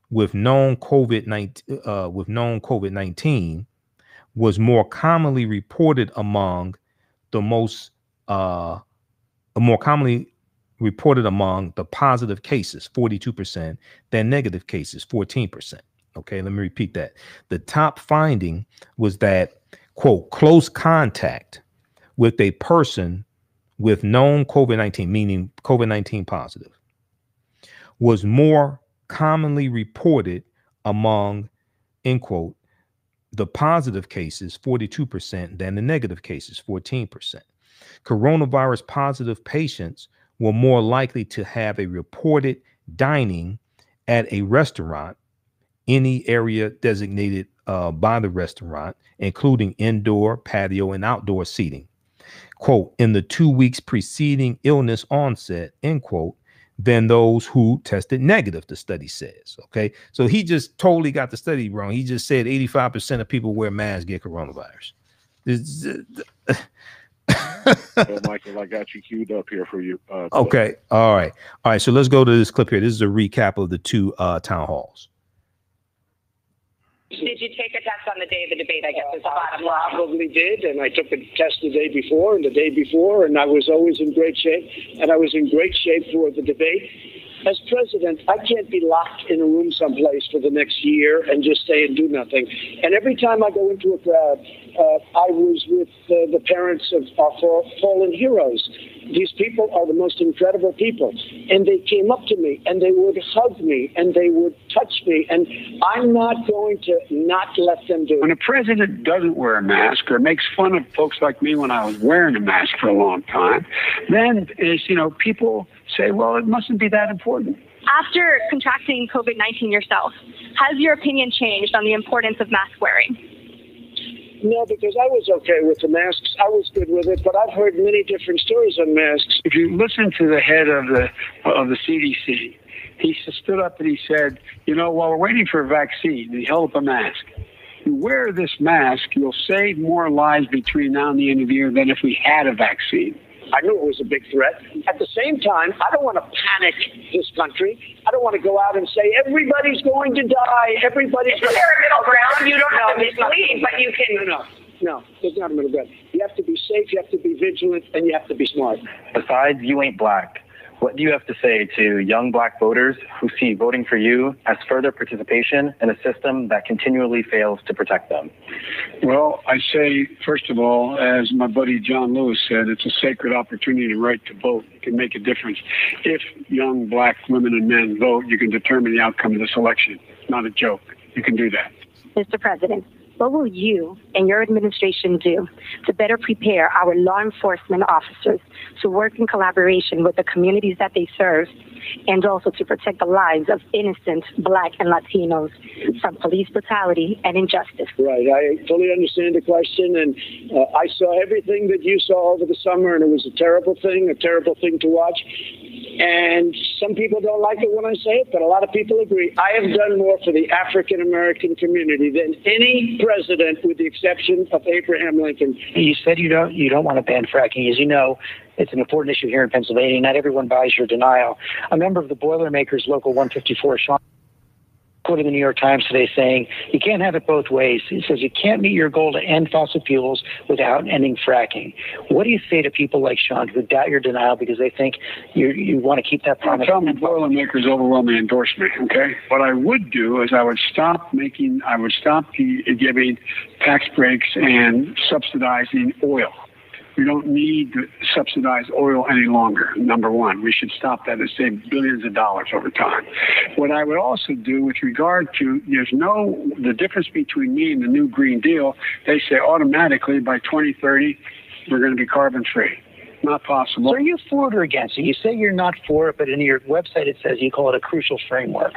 with known COVID-19 was more commonly reported among the positive cases, 42%, than negative cases, 14%. Okay, let me repeat that. The top finding was that, quote, close contact with a person with known COVID-19, meaning COVID-19 positive, was more commonly reported among, end quote, the positive cases, 42%, than the negative cases, 14%. Coronavirus positive patients were more likely to have a reported dining at a restaurant, any area designated by the restaurant, including indoor, patio, and outdoor seating, quote, in the 2 weeks preceding illness onset, end quote, than those who tested negative, the study says. Okay, so he just totally got the study wrong. He just said 85% of people wear masks get coronavirus. So, Michael, I got you queued up here for you. Okay, all right. So let's go to this clip here. This is a recap of the 2 town halls. Did you take a test on the day of the debate, I guess, is the bottom line? I probably did, and I took a test the day before and the day before, and I was always in great shape, and I was in great shape for the debate. As president, I can't be locked in a room someplace for the next year and just stay and do nothing. And every time I go into a crowd, I was with the parents of our fallen heroes. These people are the most incredible people. And they came up to me, and they would hug me, and they would touch me, and I'm not going to not let them do it. When a president doesn't wear a mask or makes fun of folks like me when I was wearing a mask for a long time, then, people say, well, it mustn't be that important. After contracting COVID-19 yourself, has your opinion changed on the importance of mask wearing? No, because I was okay with the masks. I was good with it, but I've heard many different stories on masks. If you listen to the head of the CDC, he stood up and he said, while we're waiting for a vaccine, he held up a mask. You wear this mask, you'll save more lives between now and the end of the year than if we had a vaccine. I knew it was a big threat. At the same time, I don't want to panic this country. I don't want to go out and say, everybody's going to die. Everybody's going to... Is there a middle ground? You don't have to mislead, but you can... No, there's not a middle ground. You have to be safe, you have to be vigilant, and you have to be smart. Besides, you ain't black. What do you have to say to young black voters who see voting for you as further participation in a system that continually fails to protect them? Well, I say, first of all, as my buddy John Lewis said, it's a sacred opportunity and right to vote. It can make a difference. If young black women and men vote, you can determine the outcome of this election. It's not a joke. You can do that. Mr. President, what will you and your administration do to better prepare our law enforcement officers to work in collaboration with the communities that they serve and also to protect the lives of innocent Black and Latinos from police brutality and injustice? Right. I fully understand the question, and I saw everything that you saw over the summer, and it was a terrible thing to watch. And some people don't like it when I say it, but a lot of people agree. I have done more for the African-American community than any president, with the exception of Abraham Lincoln. You said you don't want to ban fracking. As you know, it's an important issue here in Pennsylvania. Not everyone buys your denial. A member of the Boilermakers Local 154, Sean, quoted in the New York Times today saying, you can't have it both ways. He says you can't meet your goal to end fossil fuels without ending fracking. What do you say to people like Sean who doubt your denial because they think you want to keep that promise? Tell me Boilermakers overwhelmingly endorse me, okay? What I would do is I would stop giving tax breaks and subsidizing oil. We don't need to subsidize oil any longer, number one. We should stop that and save billions of dollars over time. What I would also do with regard to, the difference between me and the new Green Deal, they say automatically by 2030, we're going to be carbon free. Not possible. So are you for it or against it? You say you're not for it, but in your website it says you call it a crucial framework.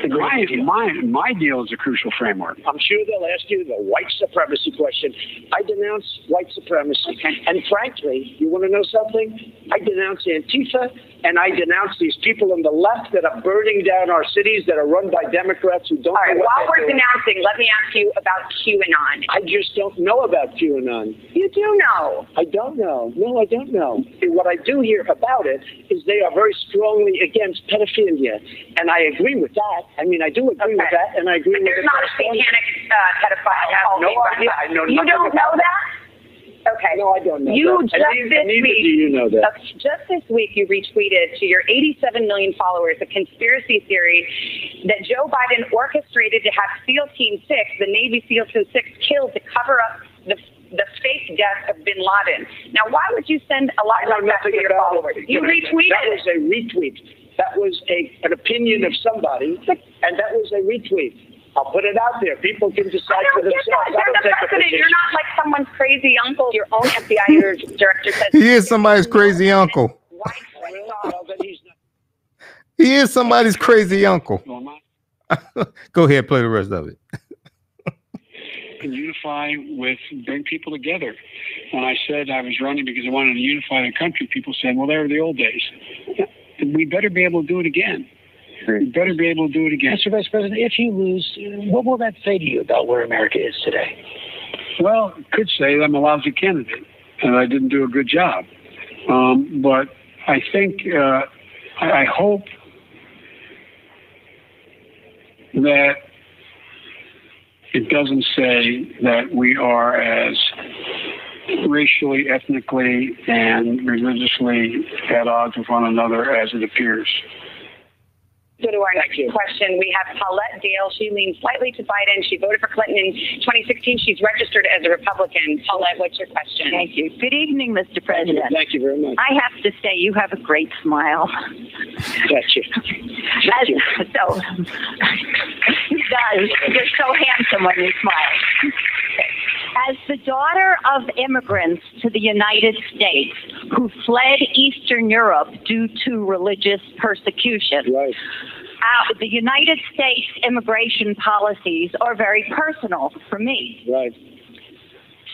My deal is a crucial framework. I'm sure they'll ask you the white supremacy question. I denounce white supremacy. Okay. And frankly, you want to know something? I denounce Antifa, and I denounce these people on the left that are burning down our cities that are run by Democrats who don't know what while we're denouncing, let me ask you about QAnon. I just don't know about QAnon. You do know. I don't know. No, I don't know. And what I do hear about it is they are very strongly against pedophilia, and I agree with that. I mean, I do agree with that, and I agree with it. There's not a satanic pedophile. I have no idea. I know you don't know that? Okay. No, I don't know that. Neither do you know that. Just this week, you retweeted to your 87 million followers a conspiracy theory that Joe Biden orchestrated to have SEAL Team 6, the Navy SEAL Team 6, killed to cover up the fake death of bin Laden. Now, why would you send a lie like that to your followers? You retweeted. That was a retweet. That was an opinion of somebody, and that was a retweet. I'll put it out there. People can decide for themselves. You're the president. You're not like someone's crazy uncle. Your own FBI director says he is somebody's crazy uncle. He is somebody's crazy uncle. Go ahead, play the rest of it. And unify bring people together. When I said I was running because I wanted to unify the country, people said, well, they were the old days. We better be able to do it again. We better be able to do it again. Mr. Vice President, if you lose, what will that say to you about where America is today? Well, it could say I'm a lousy candidate and I didn't do a good job. But I think, I hope that It doesn't say that we are as racially, ethnically, and religiously at odds with one another as it appears. Go to our next question. We have Paulette Dale. She leans slightly to Biden. She voted for Clinton in 2016. She's registered as a Republican. Paulette, what's your question? Thank you. Good evening, Mr. President. Thank you very much. I have to say, you have a great smile. Thank you. So, he does. You're so handsome when you smile. As the daughter of immigrants to the United States who fled Eastern Europe due to religious persecution, right. The United States immigration policies are very personal for me. Right.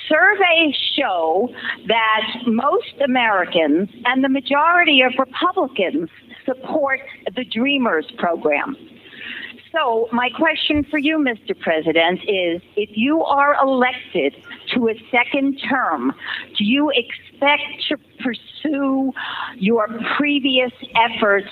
Surveys show that most Americans and the majority of Republicans support the Dreamers program. So my question for you, Mr. President, is if you are elected to a second term, do you expect to pursue your previous efforts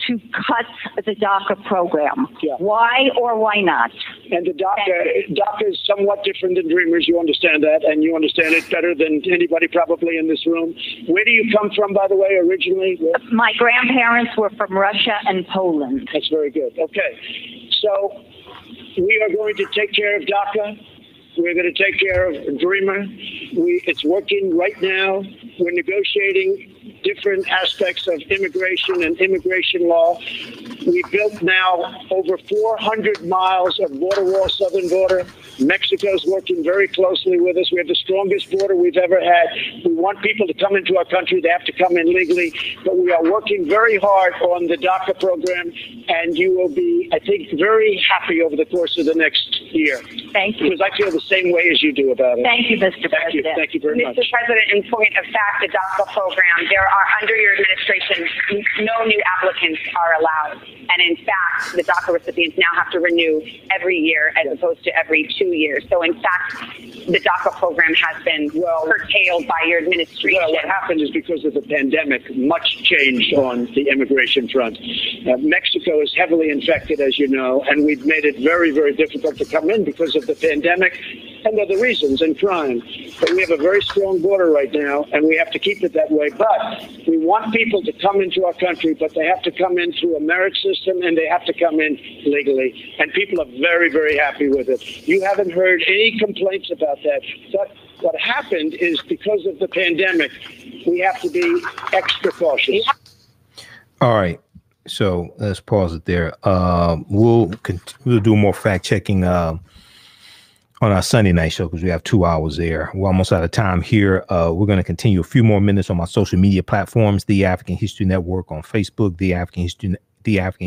to cut the DACA program? Yeah. Why or why not? And the DACA is somewhat different than Dreamers. You understand that, and you understand it better than anybody probably in this room. Where do you come from, by the way, originally? My grandparents were from Russia and Poland. That's very good. Okay. So we are going to take care of DACA. We're going to take care of Dreamer. It's working right now. We're negotiating different aspects of immigration and immigration law. We built now over 400 miles of border wall, southern border. Mexico's working very closely with us. We have the strongest border we've ever had. We want people to come into our country. They have to come in legally. But we are working very hard on the DACA program, and you will be, I think, very happy over the course of the next year. Thank you. Because I feel the same way as you do about it. Thank you, Mr. President. Thank you very much. Mr. President, in point of fact, the DACA program, there are, under your administration, no new applicants are allowed. And in fact, the DACA recipients now have to renew every year as opposed to every 2 years. So in fact, the DACA program has been curtailed by your administration. Well, what happened is because of the pandemic, much changed on the immigration front. Mexico is heavily infected, as you know, and we've made it very, very difficult to come in because of the pandemic and other reasons and crime. But we have a very strong border right now, and we have to keep it that way. But we want people to come into our country, but they have to come in through a merit system, and they have to come in legally. And people are very, very happy with it. You haven't heard any complaints about that. But what happened is because of the pandemic, we have to be extra cautious. All right. So let's pause it there. We'll do more fact checking on our Sunday night show because we have 2 hours there. We're almost out of time here. We're going to continue a few more minutes on my social media platforms: The African History Network on Facebook, The African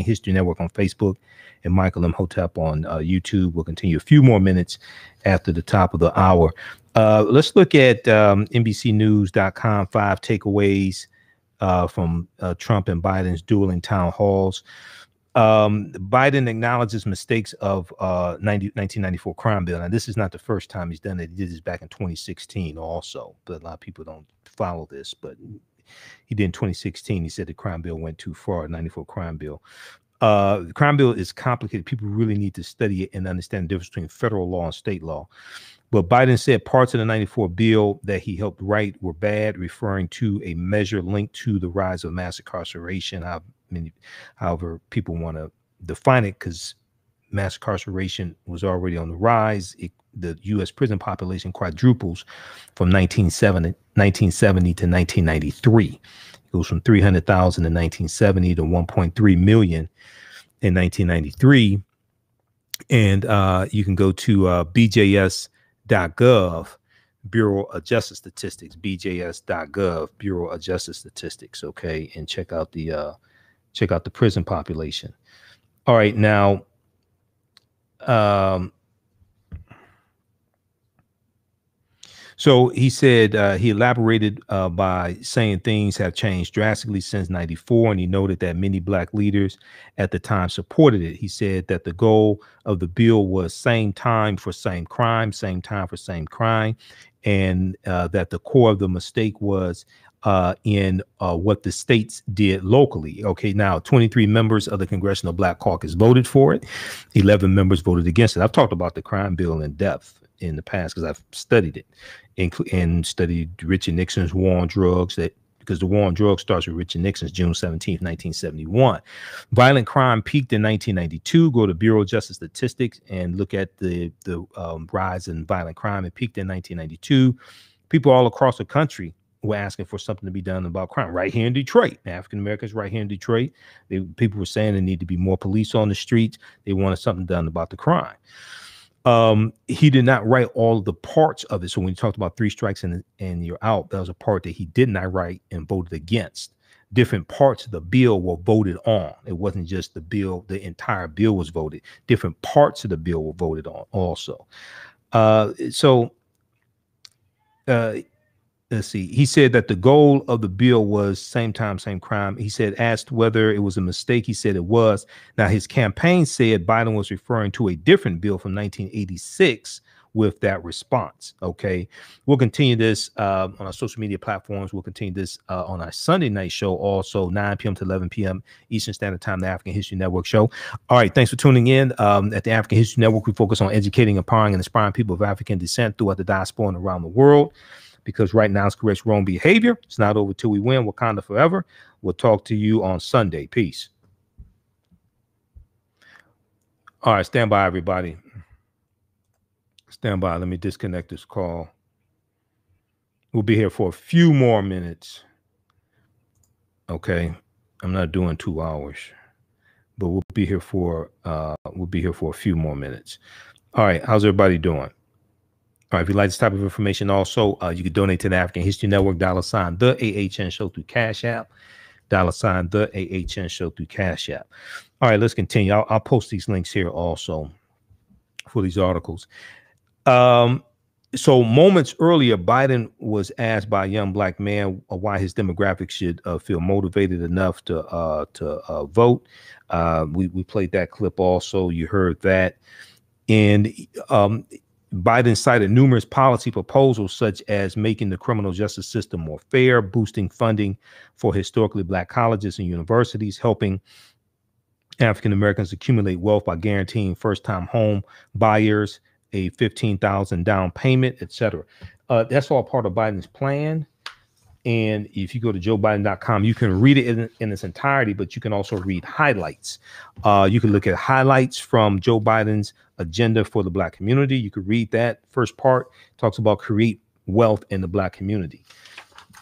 History Network on Facebook, and Michael Imhotep on YouTube. We'll continue a few more minutes after the top of the hour. Let's look at NBCnews.com 5 takeaways from Trump and Biden's dueling town halls. Biden acknowledges mistakes of 1994 crime bill. Now, this is not the first time he's done it. He did this back in 2016 also, but a lot of people don't follow this. But he did in 2016. He said the crime bill went too far, 94 crime bill. The crime bill is complicated. People really need to study it and understand the difference between federal law and state law. But Biden said parts of the 94 bill that he helped write were bad, referring to a measure linked to the rise of mass incarceration. However people want to define it, because mass incarceration was already on the rise. The U.S. prison population quadruples from 1970 to 1993. It goes from 300,000 in 1970 to 1.3 million in 1993. And you can go to BJS.gov, Bureau of Justice Statistics, BJS.gov, Bureau of Justice Statistics, okay, and check out the prison population. All right, now, so he said he elaborated by saying things have changed drastically since '94, and he noted that many black leaders at the time supported it. He said that the goal of the bill was same time for same crime, same time for same crime, and that the core of the mistake was in what the states did locally. Okay, now 23 members of the Congressional Black Caucus voted for it. 11 members voted against it. I've talked about the crime bill in depth in the past because I've studied it and studied Richard Nixon's war on drugs, because the war on drugs starts with Richard Nixon's June 17th, 1971. Violent crime peaked in 1992. Go to Bureau of Justice Statistics and look at the rise in violent crime. It peaked in 1992. People all across the country were asking for something to be done about crime. Right here in Detroit, African Americans right here in Detroit, people were saying there need to be more police on the streets. They wanted something done about the crime. He did not write all of the parts of it. So when you talked about 3 strikes and you're out, that was a part that he did not write and voted against. Different parts of the bill were voted on. It wasn't just the bill, the entire bill was voted. Different parts of the bill were voted on also. Let's see. He said that the goal of the bill was same time, same crime. He said, asked whether it was a mistake. He said it was. Now, his campaign said Biden was referring to a different bill from 1986 with that response. Okay. We'll continue this on our social media platforms. We'll continue this on our Sunday night show, also 9 p.m. to 11 p.m. Eastern Standard Time, the African History Network show. All right. Thanks for tuning in. At the African History Network, we focus on educating, empowering, and inspiring people of African descent throughout the diaspora and around the world. Because right now it's correct wrong behavior. It's not over till we win. Wakanda forever. We'll talk to you on Sunday. Peace. All right, stand by, everybody. Stand by. Let me disconnect this call. We'll be here for a few more minutes. Okay, I'm not doing 2 hours, but we'll be here for a few more minutes. All right, how's everybody doing? All right, if you like this type of information, also, you can donate to the African History Network, $ the AHN Show through Cash App, $ the AHN Show through Cash App. All right, let's continue. I'll post these links here also for these articles. So moments earlier, Biden was asked by a young black man why his demographics should feel motivated enough to vote. We played that clip also. You heard that. And Biden cited numerous policy proposals, such as making the criminal justice system more fair, boosting funding for historically black colleges and universities, helping African Americans accumulate wealth by guaranteeing first-time home buyers a $15,000 down payment, etc. That's all part of Biden's plan. And if you go to joebiden.com, you can read it in its entirety, but you can also read highlights. You can look at highlights from Joe Biden's agenda for the black community. You could read that first part. It talks about create wealth in the black community.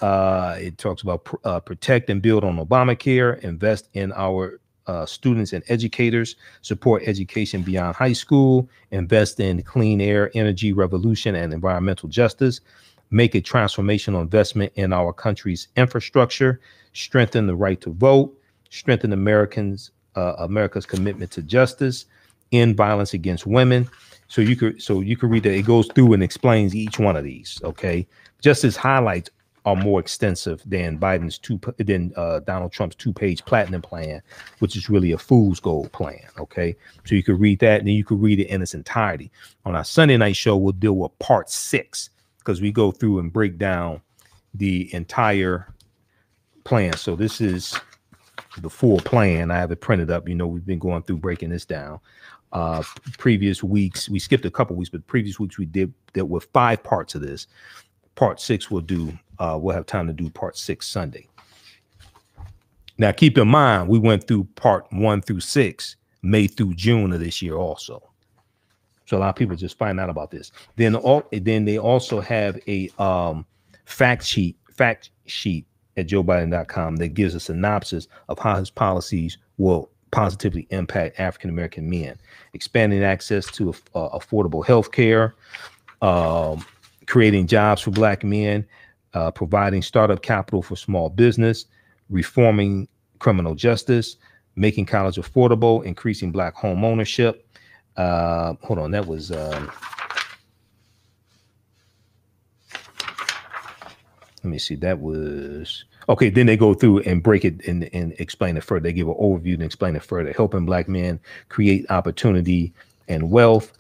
It talks about protect and build on Obamacare, invest in our students and educators, support education beyond high school, invest in clean air, energy revolution, and environmental justice, make a transformational investment in our country's infrastructure, strengthen the right to vote, strengthen America's commitment to justice, end violence against women. So you could read that. It goes through and explains each one of these. Okay, just as highlights are more extensive than Donald Trump's 2-page platinum plan, which is really a fool's gold plan. Okay, so you could read that, and then you could read it in its entirety. On our Sunday night show, we'll deal with part 6, because we go through and break down the entire plan. So this is the full plan. I have it printed up. You know, we've been going through breaking this down. Previous weeks, we skipped a couple weeks, but previous weeks we did with 5 parts of this. Part 6 we'll have time to do part 6 Sunday. Now, keep in mind, we went through part 1 through 6, May through June of this year also. So a lot of people just find out about this. Then they also have a fact sheet at joebiden.com that gives a synopsis of how his policies will positively impact African American men, expanding access to affordable health care, creating jobs for black men, providing startup capital for small business, reforming criminal justice, making college affordable, increasing black home ownership. Hold on, that was let me see, that was okay. Then they go through and break it and explain it further. They give an overview and explain it further, helping black men create opportunity and wealth,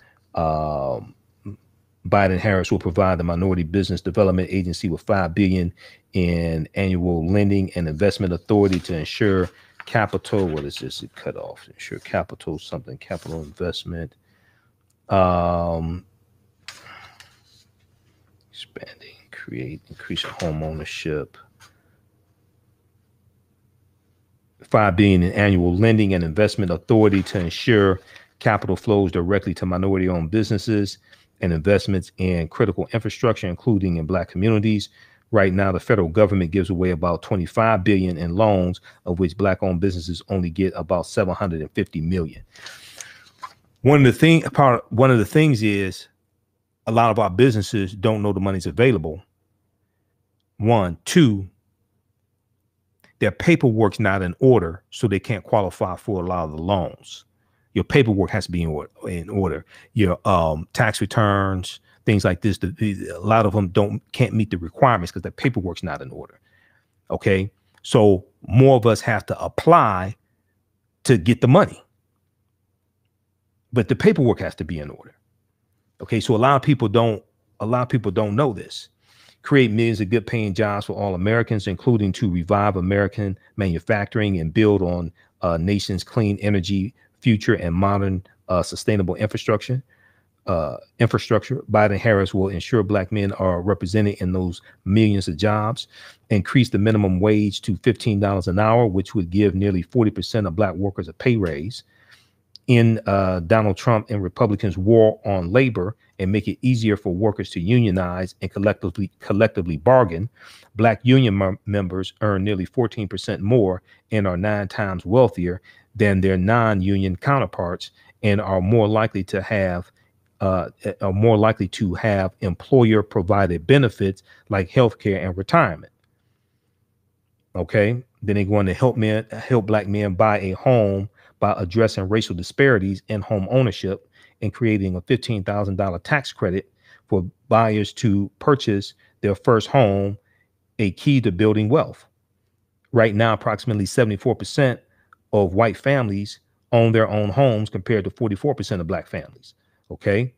Biden-Harris will provide the Minority Business Development Agency with $5 billion in annual lending and investment authority to ensure capital. What is this? It cut off. Ensure capital something. Capital investment. Expanding, create, increase home ownership. $5 billion in annual lending and investment authority to ensure capital flows directly to minority-owned businesses and investments in critical infrastructure, including in Black communities. Right now, the federal government gives away about $25 billion in loans, of which Black-owned businesses only get about $750 million. One of the things is a lot of our businesses don't know the money's available. One, two, their paperwork's not in order, so they can't qualify for a lot of the loans. Your paperwork has to be in order. Your tax returns, things like this. A lot of them can't meet the requirements because the paperwork's not in order. Okay, so more of us have to apply to get the money, but the paperwork has to be in order. Okay, so a lot of people don't know this. Create millions of good-paying jobs for all Americans, including to revive American manufacturing and build on nation's clean energy future and modern sustainable infrastructure. Biden-Harris will ensure Black men are represented in those millions of jobs. Increase the minimum wage to $15 an hour, which would give nearly 40% of Black workers a pay raise. In Donald Trump and Republicans' war on labor and make it easier for workers to unionize and collectively bargain. Black union members earn nearly 14% more and are 9 times wealthier than their non-union counterparts and are more likely to have employer-provided benefits like healthcare and retirement. Okay, then they're going to help Black men buy a home by addressing racial disparities in home ownership and creating a $15,000 tax credit for buyers to purchase their first home, a key to building wealth. Right now, approximately 74% of white families own their own homes compared to 44% of Black families. Okay.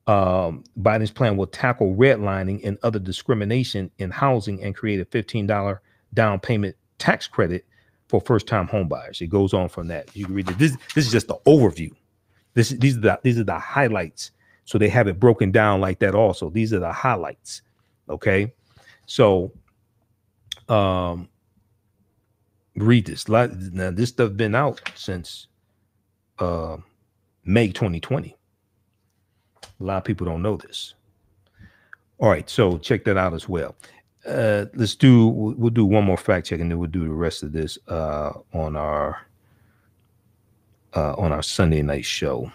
Biden's plan will tackle redlining and other discrimination in housing and create a $15 down payment tax credit for first-time home buyers. It goes on from that. You can read it. This is just the overview. These are the highlights. So they have it broken down like that also. These are the highlights. Okay. So read this. Now this stuff been out since May 2020. A lot of people don't know this. All right, so check that out as well. We'll do one more fact check and then we'll do the rest of this on our Sunday night show.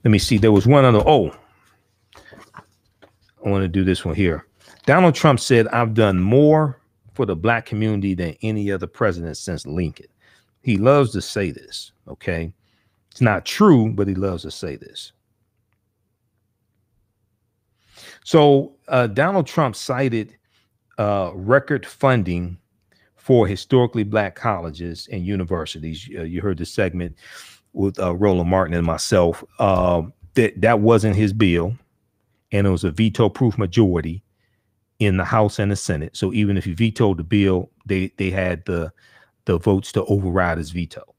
Let me see. There was one other. I want to do this one here. Donald Trump said, "I've done more for the Black community than any other president since Lincoln." He loves to say this. Okay, it's not true, but he loves to say this. So Donald Trump cited record funding for historically Black colleges and universities. You heard the segment with Roland Martin and myself. That wasn't his bill, and it was a veto-proof majority in the House and the Senate. So even if he vetoed the bill, they had the votes to override his veto.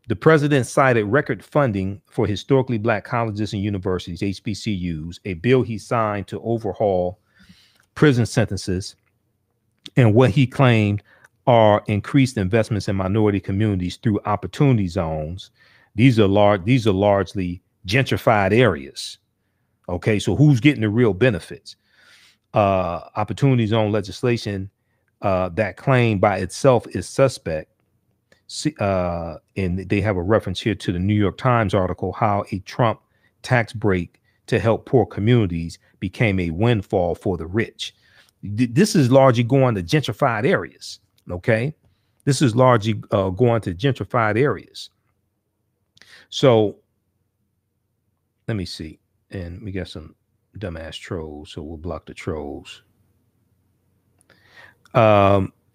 The president cited record funding for historically Black colleges and universities, HBCUs, a bill he signed to overhaul prison sentences, and what he claimed are increased investments in minority communities through opportunity zones. These are largely gentrified areas. Okay, so who's getting the real benefits? Opportunity zone legislation that claim by itself is suspect. And they have a reference here to the New York Times article, how a Trump tax break to help poor communities became a windfall for the rich. This is largely going to gentrified areas. Okay, this is largely going to gentrified areas. So let me see. And we got some dumbass trolls, so we'll block the trolls.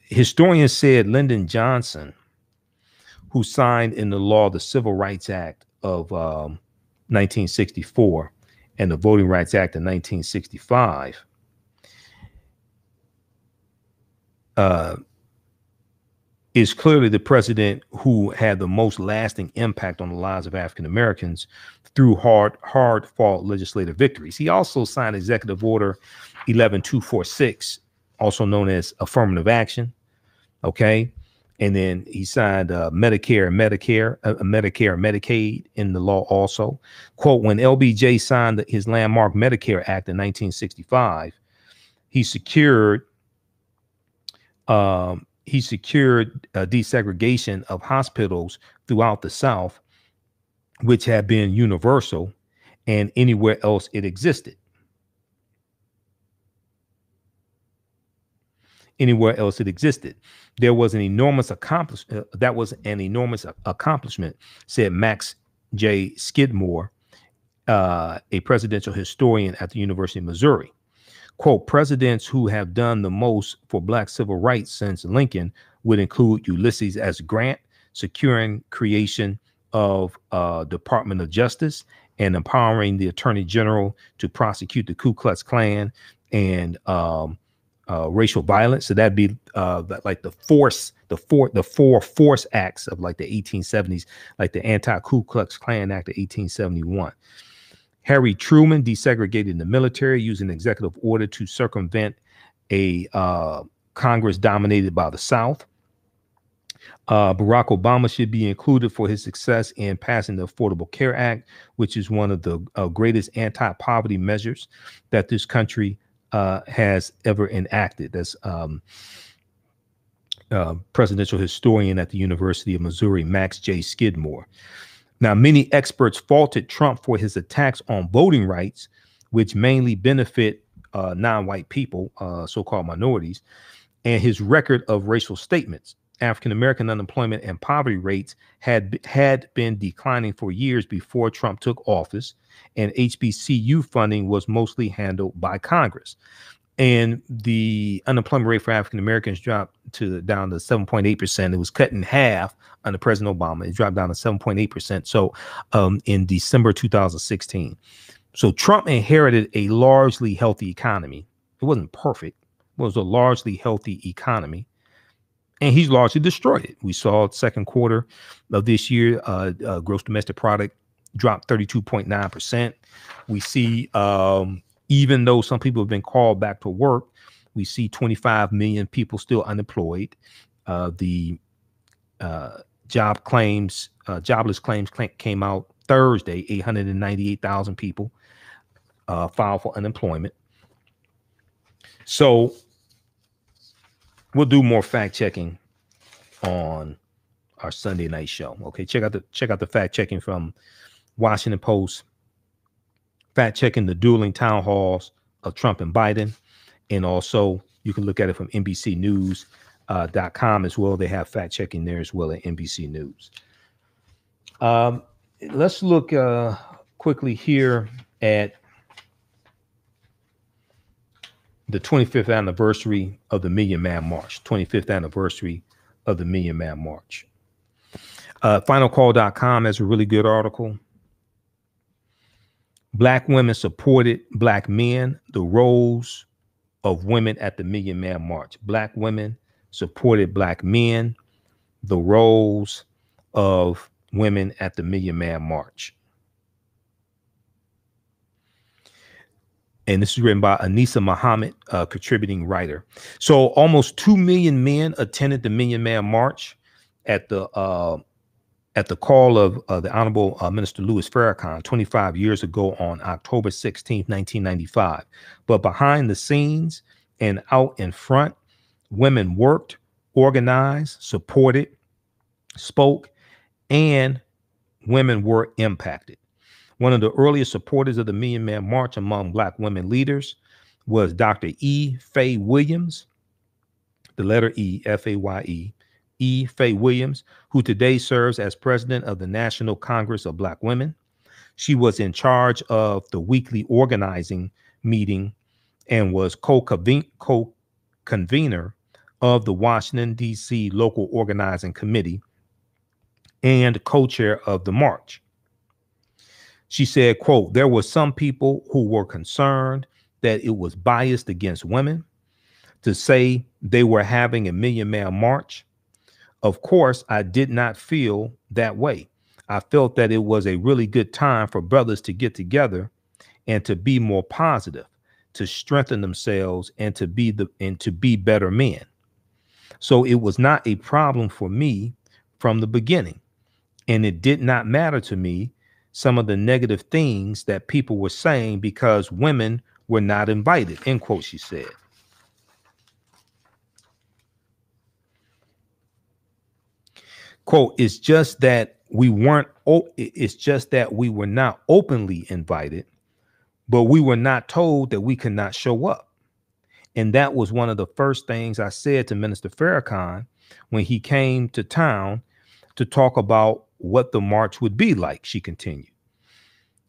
Historians said Lyndon Johnson, who signed in the law the Civil Rights Act of 1964, and the Voting Rights Act of 1965, is clearly the president who had the most lasting impact on the lives of African Americans through hard-fought legislative victories. He also signed Executive Order 11246, also known as affirmative action. Okay. And then he signed Medicare and Medicaid in the law also. Quote, when LBJ signed his landmark Medicare Act in 1965, he secured desegregation of hospitals throughout the South, which had been universal, and anywhere else it existed. Anywhere else it existed. There was an enormous accomplishment. That was an enormous accomplishment, said Max J. Skidmore, a presidential historian at the University of Missouri. Quote, presidents who have done the most for Black civil rights since Lincoln would include Ulysses S. Grant, securing creation of Department of Justice and empowering the Attorney General to prosecute the Ku Klux Klan and racial violence. So that'd be like the four force acts of like the 1870s, like the Anti-Ku Klux Klan Act of 1871. Harry Truman desegregated the military using executive order to circumvent a Congress dominated by the South. Barack Obama should be included for his success in passing the Affordable Care Act, which is one of the greatest anti-poverty measures that this country has ever enacted. That's presidential historian at the University of Missouri, Max J. Skidmore. Now, many experts faulted Trump for his attacks on voting rights, which mainly benefit non-white people, so-called minorities, and his record of racial statements. African-American unemployment and poverty rates had been declining for years before Trump took office, and HBCU funding was mostly handled by Congress. And the unemployment rate for African Americans dropped down to 7.8%. It was cut in half under President Obama. It dropped down to 7.8%. So in December 2016. So Trump inherited a largely healthy economy. It wasn't perfect. It was a largely healthy economy. And he's largely destroyed it. We saw second quarter of this year, gross domestic product dropped 32.9%. We see even though some people have been called back to work, we see 25 million people still unemployed. The jobless claims came out Thursday. 898,000 people filed for unemployment. So we'll do more fact checking on our Sunday night show. Okay, check out the fact checking from Washington Post. Fact checking the dueling town halls of Trump and Biden. And also you can look at it from NBCnews.com as well. They have fact checking there as well at NBC News. Let's look quickly here at the 25th anniversary of the Million Man March. 25th anniversary of the Million Man March. Finalcall.com has a really good article. Black women supported Black men, the roles of women at the Million Man March. Black women supported Black men, the roles of women at the Million Man March. And this is written by Anissa Muhammad, a contributing writer. So almost 2 million men attended the Million Man March at the call of the Honorable Minister Louis Farrakhan 25 years ago on October 16th, 1995. But behind the scenes and out in front, women worked, organized, supported, spoke, and women were impacted. One of the earliest supporters of the Million Man March among Black women leaders was Dr. E. Faye Williams, the letter E, F-A-Y-E, E. Faye Williams, who today serves as president of the National Congress of Black Women. She was in charge of the weekly organizing meeting and was co-convener of the Washington, D.C. Local Organizing Committee and co-chair of the march. She said, quote, there were some people who were concerned that it was biased against women to say they were having a Million Man March. Of course, I did not feel that way. I felt that it was a really good time for brothers to get together and to be more positive, to strengthen themselves and to be better men. So it was not a problem for me from the beginning. And it did not matter to me some of the negative things that people were saying because women were not invited, end quote, she said. Quote, it's just that we were not openly invited, but we were not told that we could not show up. And that was one of the first things I said to Minister Farrakhan when he came to town to talk about what the march would be like, she continued.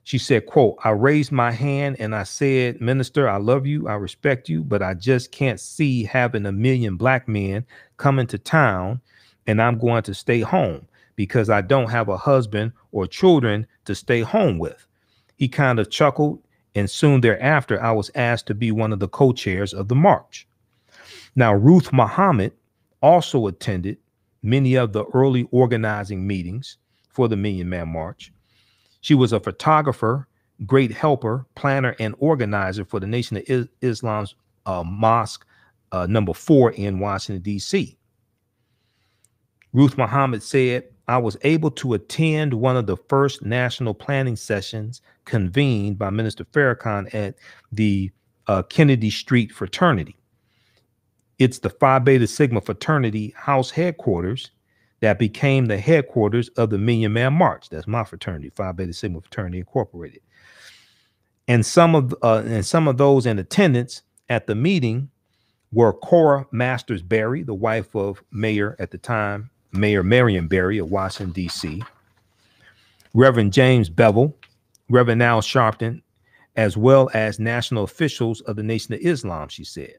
She said, quote, I raised my hand and I said, Minister, I love you, I respect you, but I just can't see having 1 million black men coming to town and I'm going to stay home because I don't have a husband or children to stay home with. He kind of chuckled, and soon thereafter, I was asked to be one of the co-chairs of the march. Now, Ruth Muhammad also attended many of the early organizing meetings for the Million Man March. She was a photographer, great helper, planner, and organizer for the Nation of Islam's Mosque number 4 in Washington, D.C. Ruth Muhammad said, I was able to attend one of the first national planning sessions convened by Minister Farrakhan at the Kennedy Street fraternity. It's the Phi Beta Sigma fraternity house headquarters that became the headquarters of the Million Man March. That's my fraternity, Phi Beta Sigma Fraternity Incorporated. And some of those in attendance at the meeting were Cora Masters Berry, the wife of Mayor at the time, Mayor Marion Berry of Washington, D.C., Reverend James Bevel, Reverend Al Sharpton, as well as national officials of the Nation of Islam, she said.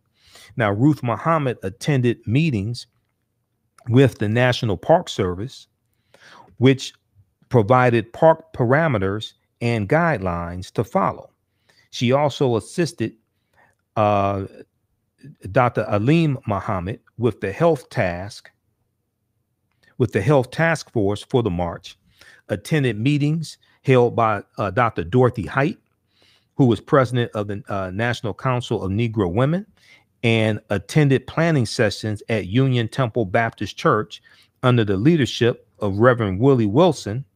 Now, Ruth Muhammad attended meetings with the National Park Service, which provided park parameters and guidelines to follow. She also assisted Dr. Aleem Muhammad with the health task force for the march, attended meetings held by Dr. Dorothy Height, who was president of the National Council of Negro Women, and attended planning sessions at Union Temple Baptist Church under the leadership of Reverend Willie Wilson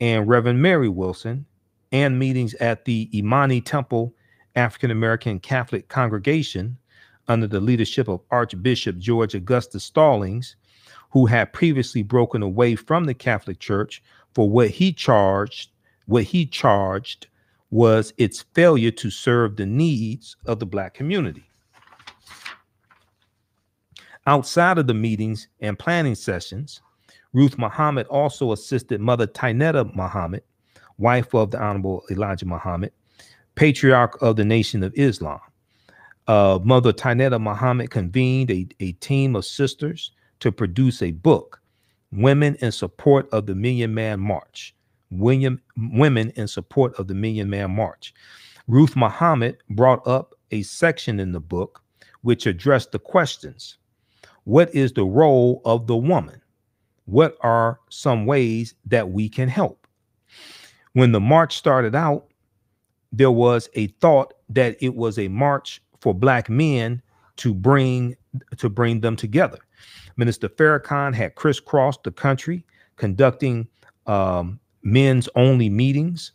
and Reverend Mary Wilson, and meetings at the Imani Temple African American Catholic Congregation under the leadership of Archbishop George Augustus Stallings, who had previously broken away from the Catholic Church for what he charged was its failure to serve the needs of the Black community. Outside of the meetings and planning sessions, Ruth Muhammad also assisted Mother Tainetta Muhammad, wife of the Honorable Elijah Muhammad, patriarch of the Nation of Islam. Mother Tainetta Muhammad convened a team of sisters to produce a book, Women in Support of the Million Man March. Women in Support of the Million Man March. Ruth Muhammad brought up a section in the book which addressed the questions: what is the role of the woman? What are some ways that we can help? When the march started out, there was a thought that it was a march for Black men to bring them together. Minister Farrakhan had crisscrossed the country conducting men's only meetings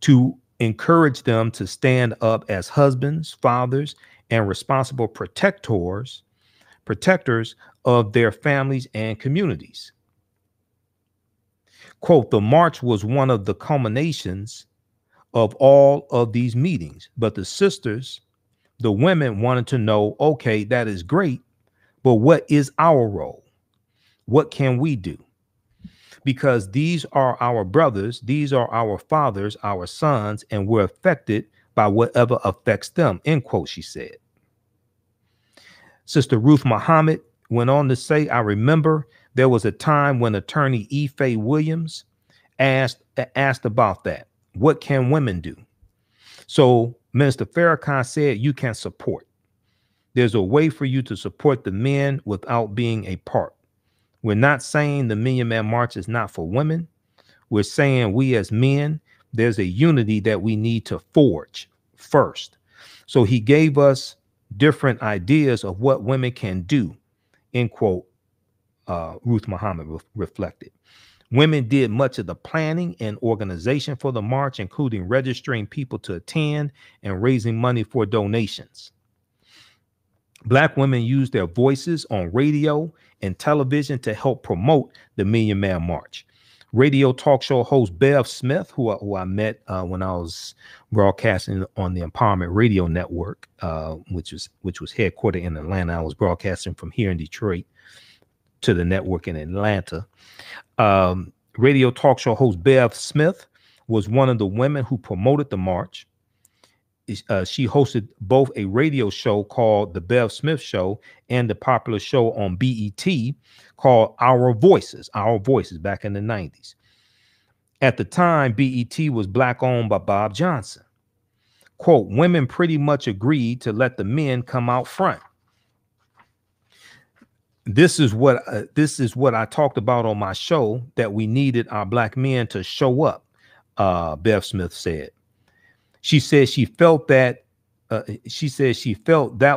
to encourage them to stand up as husbands, fathers, and responsible protectors of their families and communities. Quote, the march was one of the culminations of all of these meetings, but the sisters, the women, wanted to know, okay, that is great, but what is our role? What can we do? Because these are our brothers, these are our fathers, our sons, and we're affected by whatever affects them, end quote, she said. Sister Ruth Muhammad went on to say, I remember there was a time when attorney Ife Williams asked about that. What can women do? So Minister Farrakhan said you can support. There's a way for you to support the men without being a part. We're not saying the Million Man March is not for women. We're saying we as men, there's a unity that we need to forge first. So he gave us different ideas of what women can do, end quote, Ruth Muhammad reflected. Women did much of the planning and organization for the march, including registering people to attend and raising money for donations. Black women used their voices on radio and television to help promote the Million Man March. Radio talk show host Bev Smith, who I met when I was broadcasting on the Empowerment Radio Network, which was headquartered in Atlanta. I was broadcasting from here in Detroit to the network in Atlanta. Radio talk show host Bev Smith was one of the women who promoted the march. She hosted both a radio show called The Bev Smith Show and the popular show on BET called Our Voices back in the 90s. At the time, BET was black owned by Bob Johnson. Quote, women pretty much agreed to let the men come out front. This is what I talked about on my show, that we needed our black men to show up, Bev Smith said. She said she felt that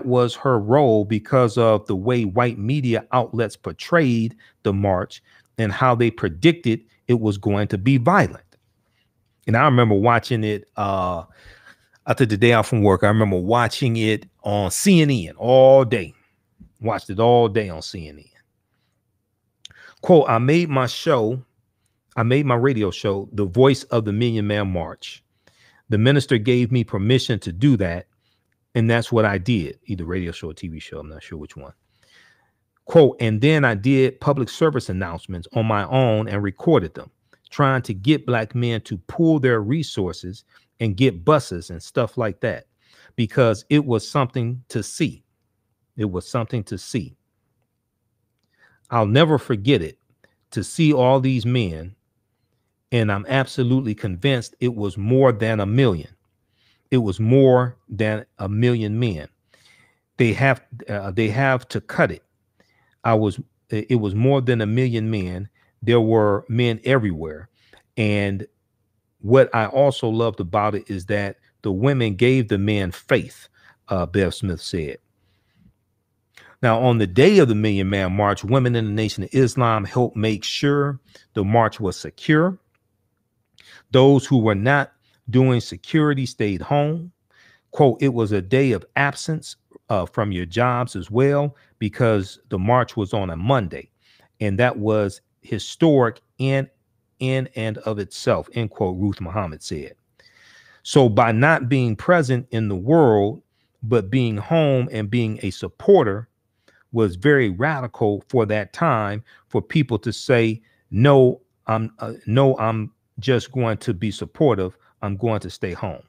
was her role because of the way white media outlets portrayed the march and how they predicted it was going to be violent. And I remember watching it after the day off from work. I remember watching it on CNN all day. Watched it all day on CNN. Quote, I made my radio show, The Voice of the Million Man March. The minister gave me permission to do that, and that's what I did. Either radio show or TV show, I'm not sure which one. Quote, and then I did public service announcements on my own and recorded them, trying to get black men to pool their resources and get buses and stuff like that, because it was something to see. It was something to see. I'll never forget it, to see all these men. And I'm absolutely convinced it was more than 1 million. It was more than 1 million men. They have to cut it. It was more than 1 million men. There were men everywhere. And what I also loved about it is that the women gave the men faith, Bev Smith said. Now, on the day of the Million Man March, women in the Nation of Islam helped make sure the march was secure. Those who were not doing security stayed home. Quote, it was a day of absence from your jobs as well, because the march was on a Monday, and that was historic in and of itself, end quote, Ruth Muhammad said. So by not being present in the world, but being home and being a supporter was very radical for that time, for people to say, no, I'm just going to be supportive. I'm going to stay home.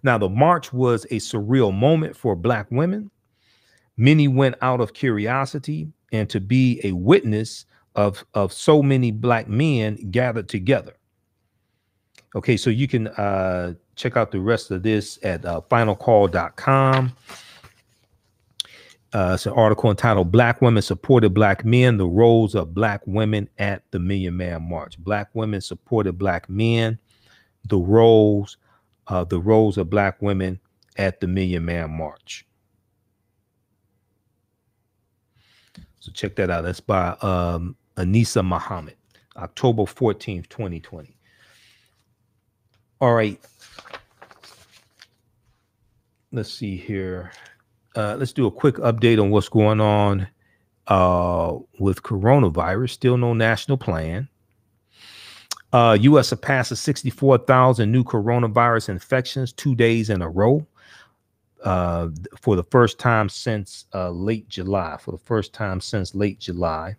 Now, the march was a surreal moment for black women. Many went out of curiosity and to be a witness of so many black men gathered together. Okay, so you can check out the rest of this at finalcall.com. It's an article entitled "Black Women Supported Black Men: The Roles of Black Women at the Million Man March." Black women supported black men. The roles of black women at the Million Man March. So check that out. That's by Anissa Muhammad, October 14th, 2020. All right. Let's see here. Let's do a quick update on what's going on with coronavirus. Still no national plan. U.S. surpasses 64,000 new coronavirus infections 2 days in a row for the first time since late July. For the first time since late July.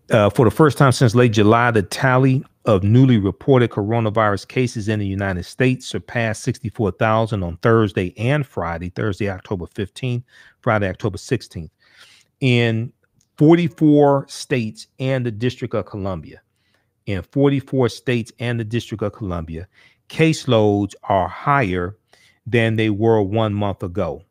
For the first time since late July, the tally of newly reported coronavirus cases in the United States surpassed 64,000 on Thursday and Friday, Thursday, October 15th, Friday, October 16th, in 44 states and the District of Columbia. In 44 states and the District of Columbia, caseloads are higher than they were 1 month ago.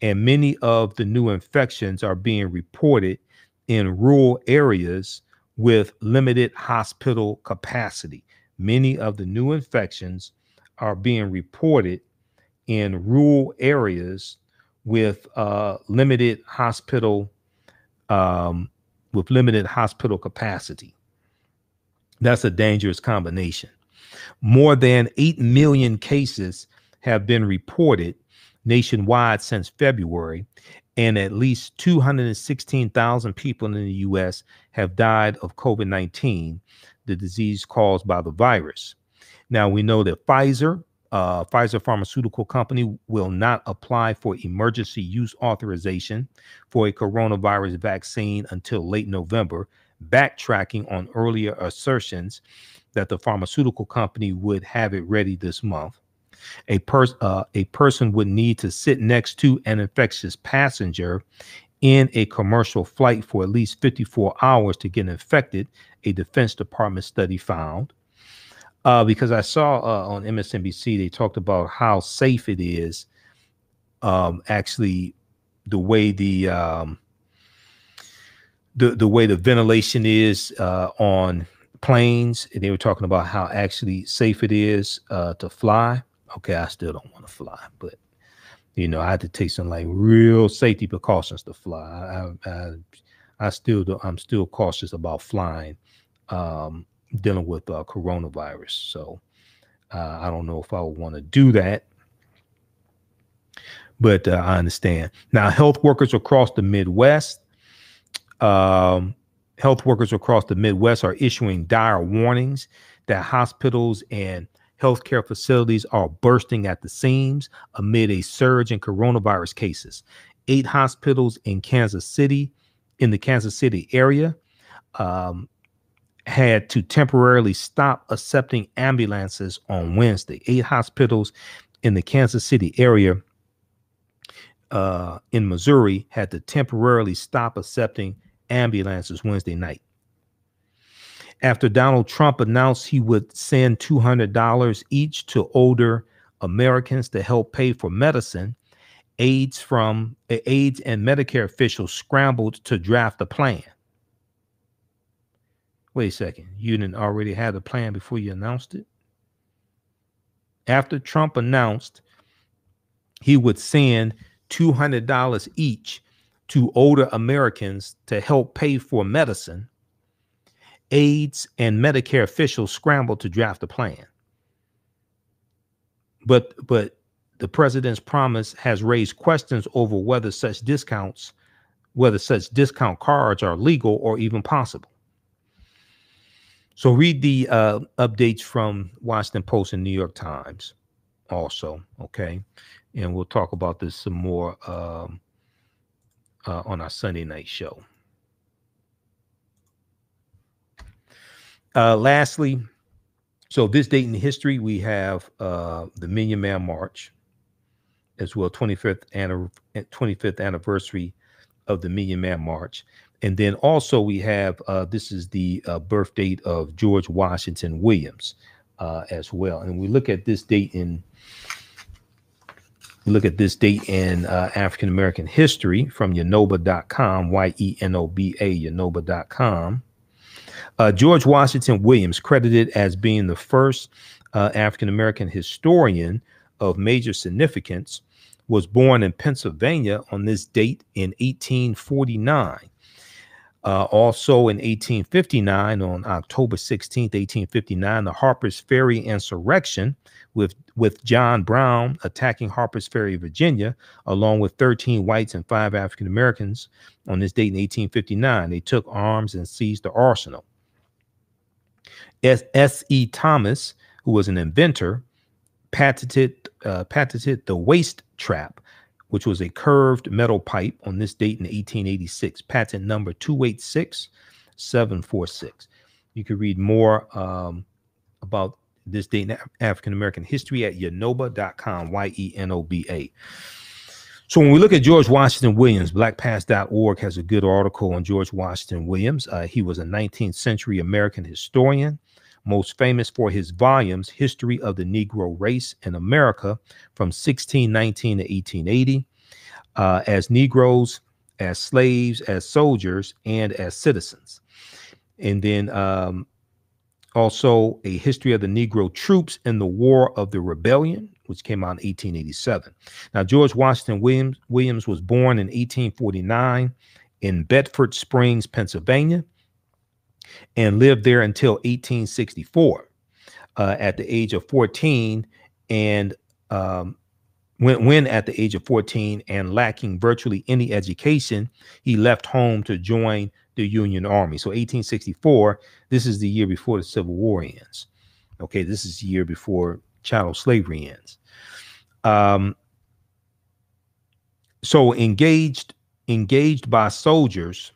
And many of the new infections are being reported in rural areas with limited hospital capacity. Many of the new infections are being reported in rural areas with limited hospital capacity. That's a dangerous combination. More than 8 million cases have been reported nationwide since February, and at least 216,000 people in the U.S. have died of COVID-19, the disease caused by the virus. Now, we know that Pfizer Pharmaceutical Company, will not apply for emergency use authorization for a coronavirus vaccine until late November, backtracking on earlier assertions that the pharmaceutical company would have it ready this month. A person would need to sit next to an infectious passenger in a commercial flight for at least 54 hours to get infected, a Defense Department study found. Because I saw on MSNBC, they talked about how safe it is, actually, the way the way the ventilation is on planes. And they were talking about how actually safe it is to fly. Okay, I still don't want to fly, but I had to take some like real safety precautions to fly. I'm still cautious about flying, dealing with coronavirus. So I don't know if I would want to do that, but I understand. Now, health workers across the Midwest are issuing dire warnings that hospitals and healthcare facilities are bursting at the seams amid a surge in coronavirus cases. 8 hospitals in the Kansas City area had to temporarily stop accepting ambulances on Wednesday. 8 hospitals in the Kansas City area in Missouri had to temporarily stop accepting ambulances Wednesday night. After Donald Trump announced he would send $200 each to older Americans to help pay for medicine, aides and Medicare officials scrambled to draft a plan. Wait a second. You didn't already have the plan before you announced it? After Trump announced he would send $200 each to older Americans to help pay for medicine, aides and Medicare officials scrambled to draft a plan. But the president's promise has raised questions over whether such discount cards are legal or even possible. So read the updates from Washington Post and New York Times also, okay? And we'll talk about this some more on our Sunday night show. Lastly, so this date in history, we have the Million Man March, as well, 25th anniversary of the Million Man March. And then also we have, this is the birth date of George Washington Williams as well. And we look at this date in African American history from Yenoba.com, YENOBA, Yenoba.com. George Washington Williams, credited as being the first African American historian of major significance, was born in Pennsylvania on this date in 1849. Also in 1859, on October 16th, 1859, the Harper's Ferry insurrection with John Brown attacking Harper's Ferry, Virginia, along with 13 whites and 5 African Americans on this date in 1859. They took arms and seized the arsenal. S.E. Thomas, who was an inventor, patented the waist trap, which was a curved metal pipe, on this date in 1886, patent number 286746. You can read more about this date in African American history at yenoba.com, YENOBA. So when we look at George Washington Williams, blackpast.org has a good article on George Washington Williams. He was a 19th century American historian, most famous for his volumes, History of the Negro Race in America from 1619 to 1880, as Negroes, as slaves, as soldiers, and as citizens. And then also a history of the Negro troops in the War of the Rebellion, which came out in 1887. Now, George Washington Williams was born in 1849 in Bedford Springs, Pennsylvania, and lived there until 1864. At the age of 14, and when at the age of 14 and lacking virtually any education, he left home to join the Union Army. So 1864, this is the year before the Civil War ends. Okay, this is the year before chattel slavery ends. So engaged by soldiers,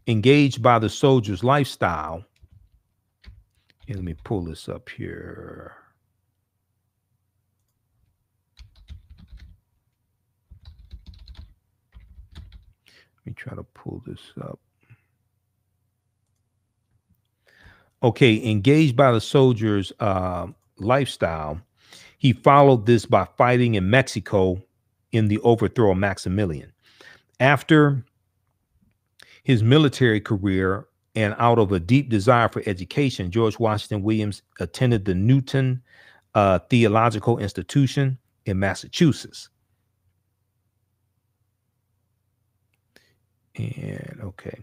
engaged by the soldiers' lifestyle. And let me pull this up here. Let me try to pull this up. Okay, engaged by the soldiers' lifestyle, he followed this by fighting in Mexico in the overthrow of Maximilian. After his military career and out of a deep desire for education, George Washington Williams attended the Newton Theological Institution in Massachusetts. And okay.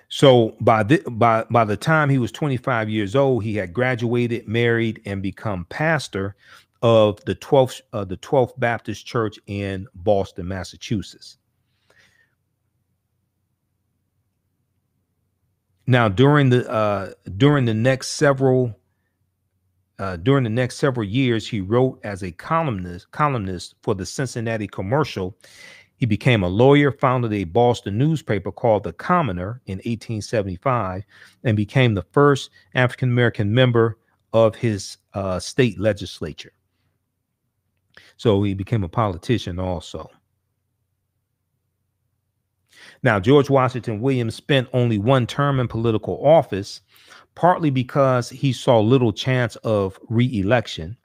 So by the time he was 25 years old, he had graduated, married, and become pastor of the 12th Baptist Church in Boston, Massachusetts. Now, during the next several years, he wrote as a columnist for the Cincinnati Commercial. He became a lawyer, founded a Boston newspaper called The Commoner in 1875, and became the first African-American member of his state legislature. So he became a politician also. Now, George Washington Williams spent only one term in political office, partly because he saw little chance of re-election,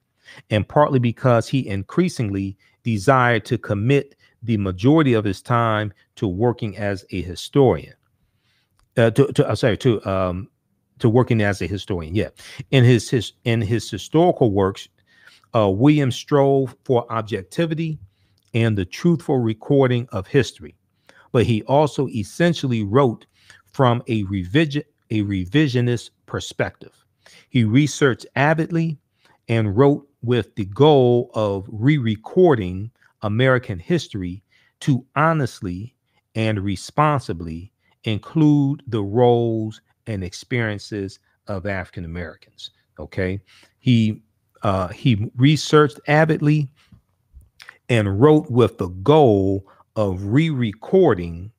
and partly because he increasingly desired to commit the majority of his time to working as a historian. To working as a historian. Yeah, in his historical works, Williams strove for objectivity and the truthful recording of history, but he also essentially wrote from a revisionist perspective. He researched avidly and wrote with the goal of re-recording American history to honestly and responsibly include the roles and experiences of African Americans. Okay, he researched avidly and wrote with the goal of re-recording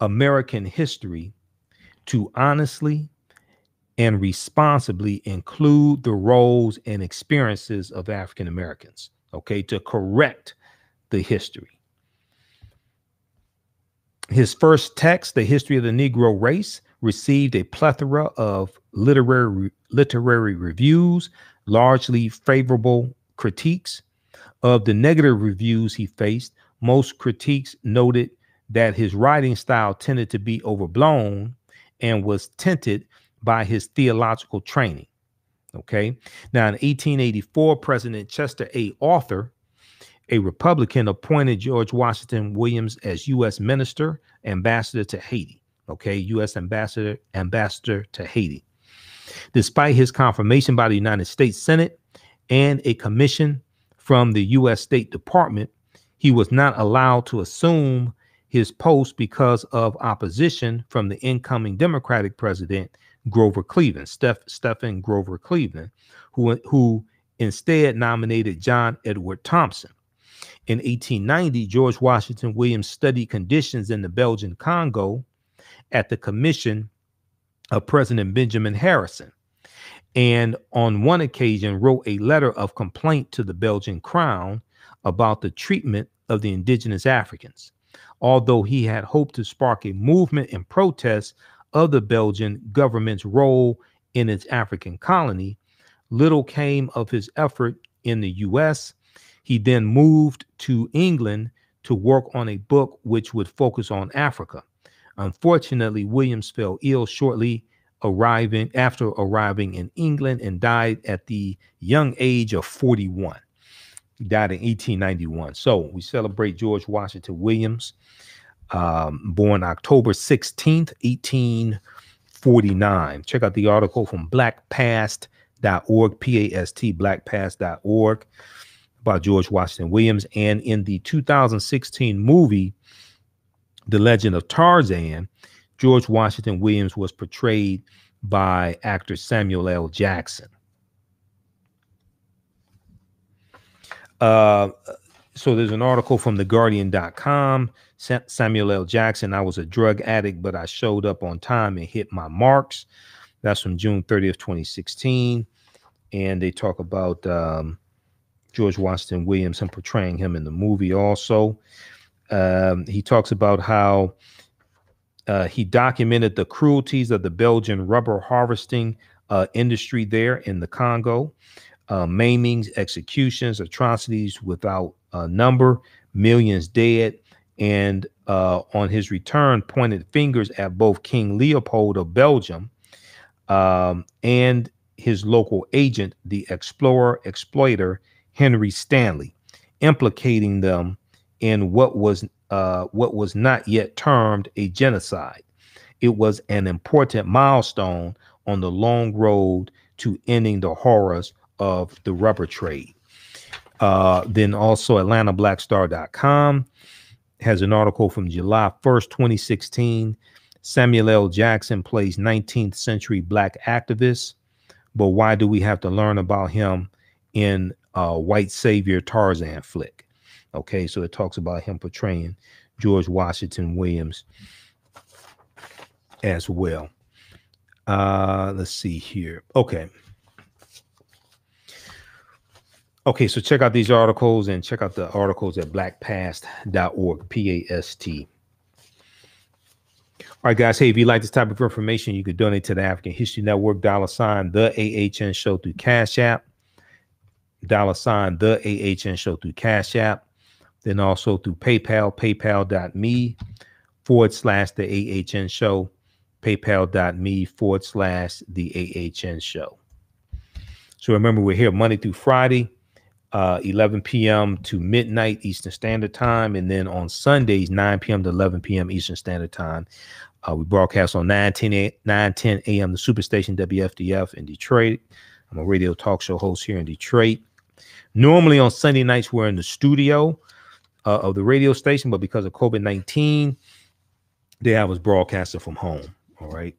American history to honestly and responsibly include the roles and experiences of African Americans. Okay, to correct the history. His first text, The History of the Negro Race, received a plethora of literary reviews, largely favorable critiques. Of the negative reviews he faced, most critiques noted that his writing style tended to be overblown and was tinted by his theological training. Okay. Now, in 1884, President Chester A. Arthur, a Republican, appointed George Washington Williams as U.S. ambassador to Haiti. Okay, U.S. ambassador to Haiti. Despite his confirmation by the United States Senate and a commission from the U.S. State Department, he was not allowed to assume his post because of opposition from the incoming Democratic president, Grover Cleveland, Stephen Grover Cleveland, who instead nominated John Edward Thompson. In 1890, George Washington Williams studied conditions in the Belgian Congo at the commission of President Benjamin Harrison, and on one occasion wrote a letter of complaint to the Belgian crown about the treatment of the indigenous Africans. Although he had hoped to spark a movement in protest of the Belgian government's role in its African colony, little came of his effort in the U.S. He then moved to England to work on a book which would focus on Africa. Unfortunately, Williams fell ill shortly after arriving in England and died at the young age of 41. He died in 1891. So we celebrate George Washington Williams, born October 16th, 1849. Check out the article from blackpast.org, P-A-S-T, blackpast.org, about George Washington Williams. And in the 2016 movie, The Legend of Tarzan, George Washington Williams was portrayed by actor Samuel L. Jackson. So there's an article from theguardian.com. Samuel L. Jackson, I was a drug addict, but I showed up on time and hit my marks. That's from June 30th, 2016. And they talk about George Washington Williams and portraying him in the movie also. He talks about how he documented the cruelties of the Belgian rubber harvesting industry there in the Congo, maimings, executions, atrocities without number, millions dead, and on his return pointed fingers at both King Leopold of Belgium and his local agent, the exploiter Henry Stanley, implicating them in what was not yet termed a genocide. It was an important milestone on the long road to ending the horrors of the rubber trade. Then also AtlantaBlackStar.com has an article from July 1st, 2016. Samuel L. Jackson plays 19th century black activist, but why do we have to learn about him in white savior Tarzan flick? Okay, so it talks about him portraying George Washington Williams as well. Let's see here. Okay, so check out these articles and check out the articles at blackpast.org, P-A-S-T. All right, guys. Hey, if you like this type of information, you could donate to the African History Network, $, the AHN Show through Cash App, $, the AHN Show through Cash App. Then also through PayPal, paypal.me/the AHN Show, paypal.me/the AHN Show. So remember, we're here Monday through Friday, 11 p.m. to midnight Eastern Standard Time. And then on Sundays, 9 p.m. to 11 p.m. Eastern Standard Time. We broadcast on 9:10 a.m. the Superstation WFDF in Detroit. I'm a radio talk show host here in Detroit. Normally on Sunday nights, we're in the studio of the radio station, but because of COVID-19, they have us broadcasting from home. All right.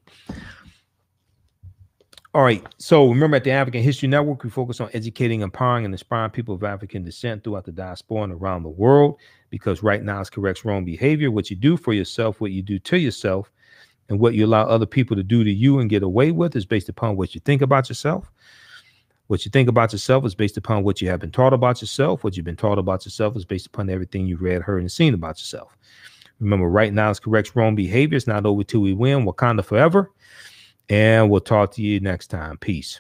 So remember, at the African History Network, we focus on educating, empowering, and inspiring people of African descent throughout the diaspora and around the world, because right now it's corrects wrong behavior. What you do for yourself, what you do to yourself, and what you allow other people to do to you and get away with is based upon what you think about yourself. What you think about yourself is based upon what you have been taught about yourself. What you've been taught about yourself is based upon everything you've read, heard, and seen about yourself. Remember, right now it's corrects wrong behavior. It's not over till we win. Wakanda forever. And we'll talk to you next time. Peace.